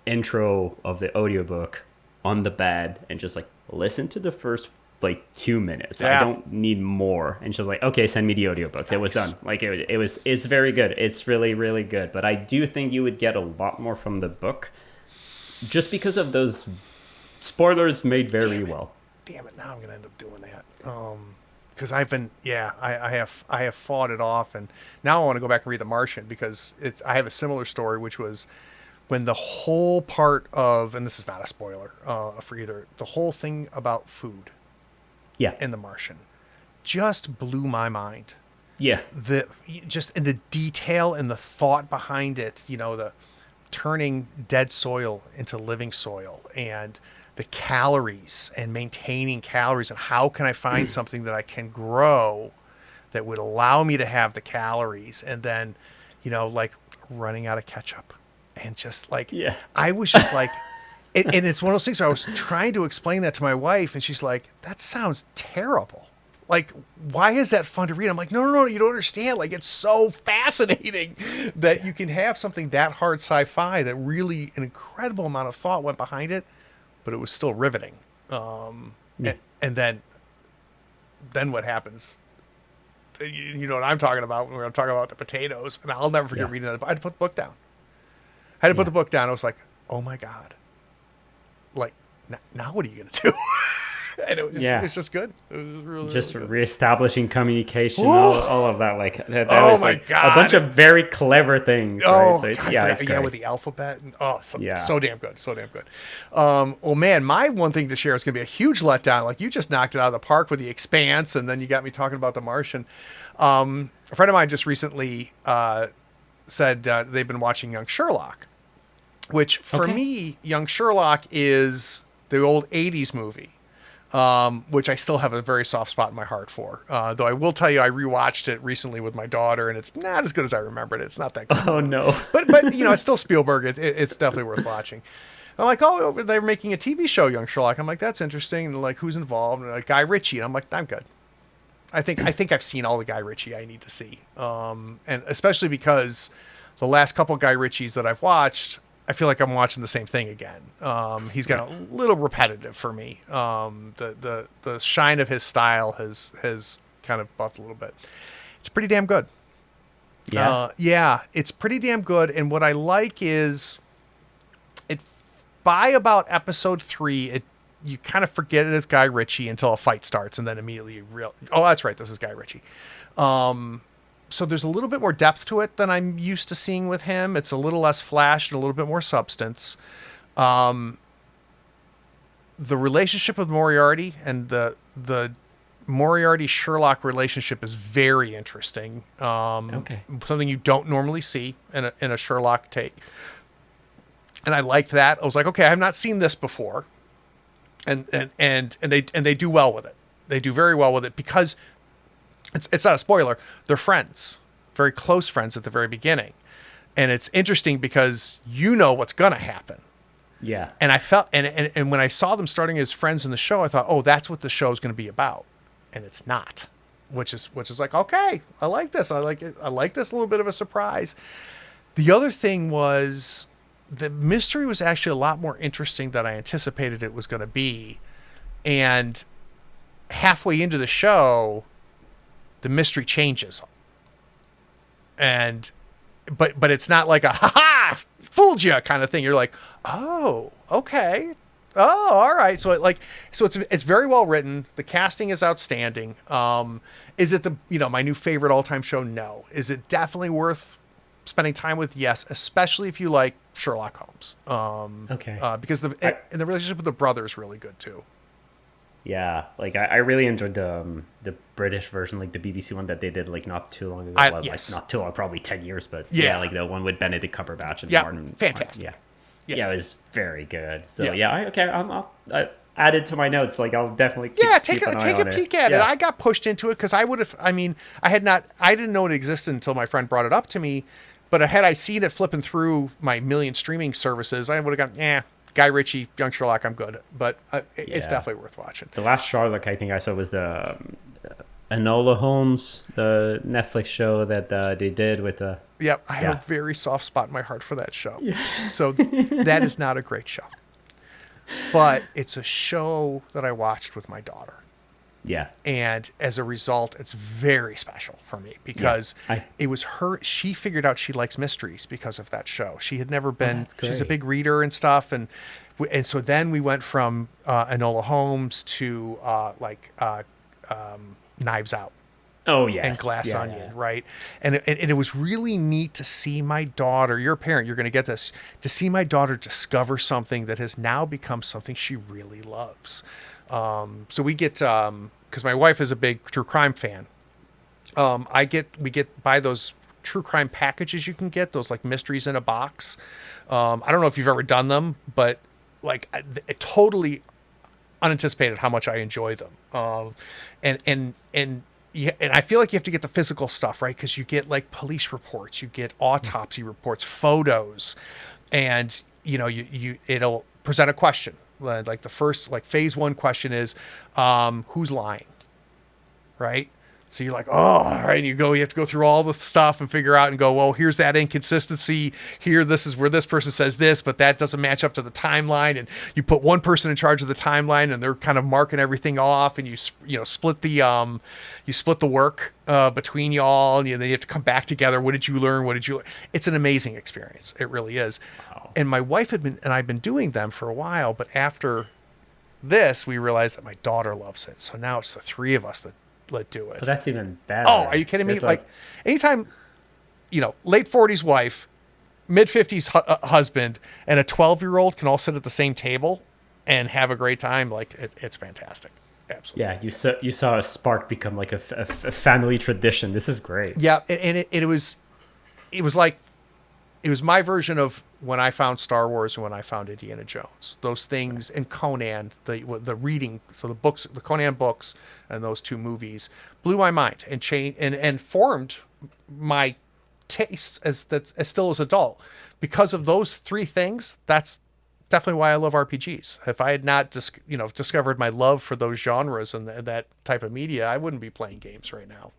intro of the audiobook on the bed and just listen to the first 2 minutes. I don't need more. And she was like, okay, send me the audiobooks. Nice. It was done. It's very good. It's really, really good. But I do think you would get a lot more from the book, just because of those spoilers made very well. Damn it! Now I'm gonna end up doing that. Because I've been, I have fought it off, and now I want to go back and read The Martian because I have a similar story, which was when the whole part of, and this is not a spoiler for either, the whole thing about food, in The Martian, just blew my mind. Yeah. Just in the detail and the thought behind it, the turning dead soil into living soil, and the calories and maintaining calories, and how can I find something that I can grow that would allow me to have the calories, and then running out of ketchup, and just I was just and it's one of those things where I was trying to explain that to my wife, and she's like, that sounds terrible. Why is that fun to read? I'm like, no, you don't understand. It's so fascinating that you can have something that hard sci-fi that really an incredible amount of thought went behind it, but it was still riveting. And then what happens? You know what I'm talking about when I'm talking about the potatoes, and I'll never forget reading that. I had to put the book down. I was like, oh my God. Now what are you going to do? And it Yeah. was just good. It was really, Just really good. reestablishing communication, all of that. Like that Oh was my like God. a bunch of very clever things. Oh, Right? So God, yeah, I it's forgot- great. with the alphabet. And, Yeah. so damn good. So damn good. Well, man, my one thing to share is going to be a huge letdown. Like, you just knocked it out of the park with The Expanse, and then you got me talking about The Martian. A friend of mine just recently said they've been watching Young Sherlock, which for Okay. me, Young Sherlock is the old 80s movie. Which I still have a very soft spot in my heart for. Though I will tell you, I rewatched it recently with my daughter, and it's not as good as I remembered it. It's not that good. Oh no. But you know, it's still Spielberg. It's definitely worth watching. I'm like, oh, they're making a TV show, Young Sherlock. I'm like, that's interesting. And like, who's involved? And like, Guy Ritchie. And I'm like, I'm good. I think I've seen all the Guy Ritchie I need to see. And especially because the last couple Guy Ritchies that I've watched, I feel like I'm watching the same thing again. He's got a little repetitive for me. The shine of his style has kind of buffed a little bit. It's pretty damn good. Yeah. It's pretty damn good. And what I like is it by about episode 3, you kind of forget it as Guy Ritchie until a fight starts, and then immediately oh, that's right, this is Guy Ritchie. So there's a little bit more depth to it than I'm used to seeing with him. It's a little less flash and a little bit more substance. The relationship with Moriarty and the Moriarty Sherlock relationship is very interesting. Okay. Something you don't normally see in a Sherlock take. And I liked that. I was like, okay, I've not seen this before. And they do well with it. They do very well with it because it's not a spoiler. They're friends, very close friends at the very beginning. And it's interesting because you know what's going to happen. Yeah. And I felt, and when I saw them starting as friends in the show, I thought, oh, that's what the show is going to be about. And it's not, which is like, okay, I like this. I like it. I like this, a little bit of a surprise. The other thing was the mystery was actually a lot more interesting than I anticipated it was going to be. And halfway into the show, the mystery changes. And, but it's not like a, ha-ha, fooled you kind of thing. You're like, oh, okay. Oh, all right. So it's very well written. The casting is outstanding. Is it my new favorite all-time show? No. Is it definitely worth spending time with? Yes, especially if you like Sherlock Holmes. Okay. Because the relationship with the brother is really good too. Yeah, like I really enjoyed the British version, like the BBC one that they did like not too long ago. Yes. Like not too long, probably 10 years, but Yeah. like the one with Benedict Cumberbatch and Yeah, Martin. fantastic. Yeah, it was very good. So Yeah. I'll add it to my notes. Like I'll definitely keep, Take an eye a on peek at it. Yeah. I got pushed into it because I would have. I mean, I didn't know it existed until my friend brought it up to me. But had I seen it flipping through my million streaming services, I would have gone, Guy Ritchie, Young Sherlock, I'm good. But it's Yeah. definitely worth watching. The last Sherlock I think I saw was the Enola Holmes, the Netflix show that they did with the. Yep, I have Yeah. a very soft spot in my heart for that show. So that is not a great show. But it's a show that I watched with my daughter. Yeah. And as a result, it's very special for me because it was her. She figured out she likes mysteries because of that show. She had never been, that's she's a great. big reader and stuff. And so then we went from Enola Holmes to Knives Out. Oh yes. And Glass Yeah, Onion, yeah. right? And it was really neat to see my daughter, you're a parent, you're going to get this, to see my daughter discover something that has now become something she really loves. So we get, because my wife is a big true crime fan, we get buy those true crime packages you can get, those like mysteries in a box. I don't know if you've ever done them, but like it totally unanticipated how much I enjoy them. And I feel like you have to get the physical stuff, right? Because you get like police reports, you get autopsy reports, photos, and it'll present a question. Like the first, like phase 1 question is, who's lying, right? So you're like, oh, all right. You have to go through all the stuff and figure out and go, well, here's that inconsistency here. This is where this person says this, but that doesn't match up to the timeline. And you put one person in charge of the timeline and they're kind of marking everything off, and you split the work between y'all, and then you have to come back together. What did you learn? It's an amazing experience. It really is. Wow. And my wife I've been doing them for a while, but after This, we realized that my daughter loves it. So now it's the three of us that do it. But that's even better. Oh, are you kidding me? It's Like anytime, late 40s wife, mid 50s husband, and a 12-year-old can all sit at the same table and have a great time. Like it's fantastic. Absolutely. Yeah, you saw a spark become like a family tradition. This is great. Yeah, and it was my version of when I found Star Wars and when I found Indiana Jones. Those things, and Conan, the reading, so the books, the Conan books, and those two movies blew my mind and changed and formed my tastes as still as adult. Because of those three things, that's definitely why I love RPGs. If I had not discovered my love for those genres and that type of media, I wouldn't be playing games right now.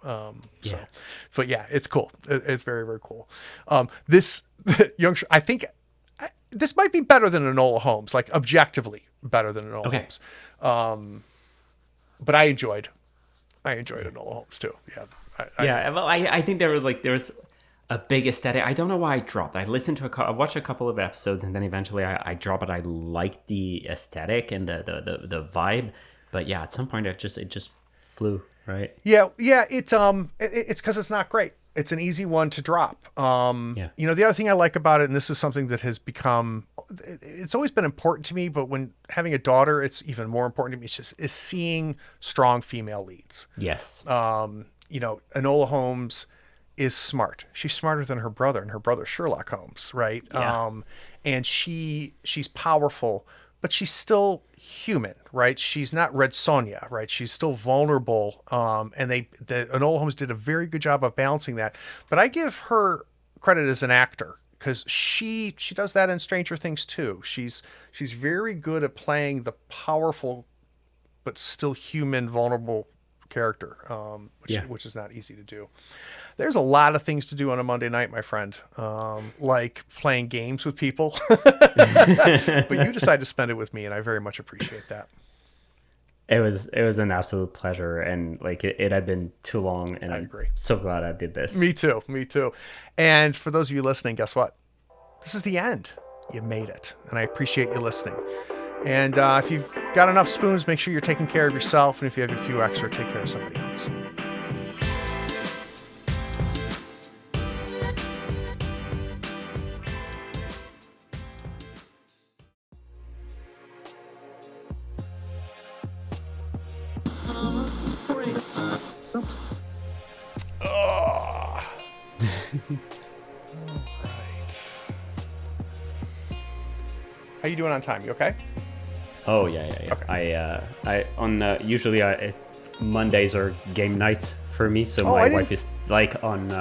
But yeah, it's cool. It's very, very cool. This I think this might be better than Enola Holmes, like objectively better than Enola Holmes. But I enjoyed Enola Holmes too. Yeah. Well, I think there was a big aesthetic. I don't know why I dropped. I watched a couple of episodes, and then eventually I dropped it. I liked the aesthetic and the vibe, but yeah, at some point it just flew, right? Yeah. It's because it's not great. It's an easy one to drop. The other thing I like about it, and this is something that has become, it's always been important to me, but when having a daughter, it's even more important to me. Is seeing strong female leads. Yes. Enola Holmes is smart. She's smarter than her brother, and her brother's Sherlock Holmes, right? Yeah. And she's powerful, but she's still human, right? She's not Red Sonja, right? She's still vulnerable. And Enola Holmes did a very good job of balancing that. But I give her credit as an actor because she does that in Stranger Things too. She's very good at playing the powerful but still human, vulnerable character, which is not easy to do. There's a lot of things to do on a Monday night, my friend, like playing games with people. But you decided to spend it with me, and I very much appreciate that. It was an absolute pleasure, and like it had been too long, and I agree. I'm so glad I did this. Me too. And for those of you listening, guess what? This is the end. You made it, and I appreciate you listening. And if you've got enough spoons, make sure you're taking care of yourself, and if you have a few extra, take care of somebody else. All right. How you doing on time? You okay? Oh yeah. Okay. Usually Mondays are game nights for me, so my wife is like on.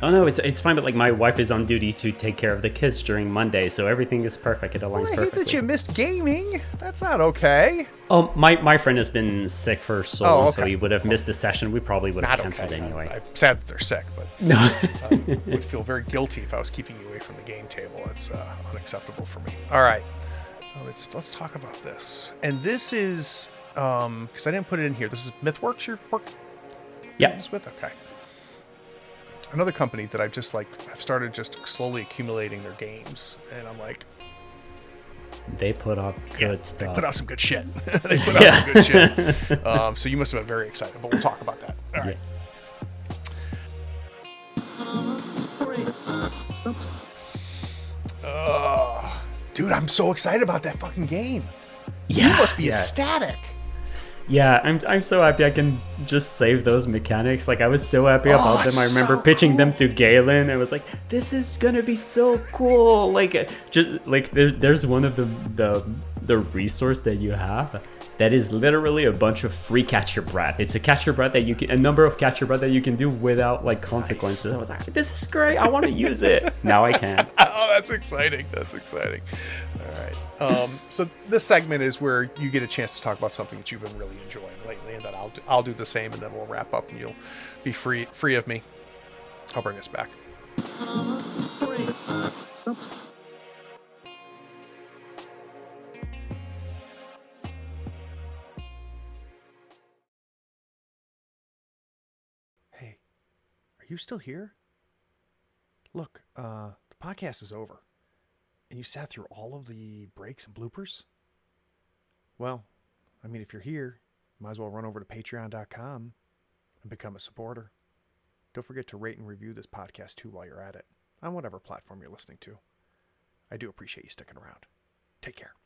Oh no, it's fine, but like my wife is on duty to take care of the kids during Monday, so everything is perfect. It aligns perfectly. I hate that you missed gaming. That's not okay. Oh, my friend has been sick for so long, so he would have missed the session. We probably would have canceled anyway. I'm sad that they're sick, but no, I would feel very guilty if I was keeping you away from the game table. It's unacceptable for me. All right, let's talk about this. And this is because I didn't put it in here. This is MythWorks you're working with? Okay. Another company that I've started just slowly accumulating their games, and I'm like, they put out good stuff. They put out some good shit. So you must have been very excited, but we'll talk about that. All right. Dude, I'm so excited about that fucking game. You must be ecstatic. Yeah, I'm so happy I can just save those mechanics. Like, I was so happy about them. I remember pitching them to Galen. I was like, this is gonna be so cool. Like, just like there's one of the resource that you have that is literally a bunch of free catch your breath. It's a number of catch your breath that you can do without like consequences. Nice. I was like, this is great. I want to use it. Now I can. Oh, that's exciting. All right. So this segment is where you get a chance to talk about something that you've been really enjoying lately, and then I'll do the same, and then we'll wrap up, and you'll be free of me. I'll bring us back. Hey, are you still here? Look, the podcast is over. And you sat through all of the breaks and bloopers? Well, I mean, if you're here, might as well run over to patreon.com and become a supporter. Don't forget to rate and review this podcast too while you're at it, on whatever platform you're listening to. I do appreciate you sticking around. Take care.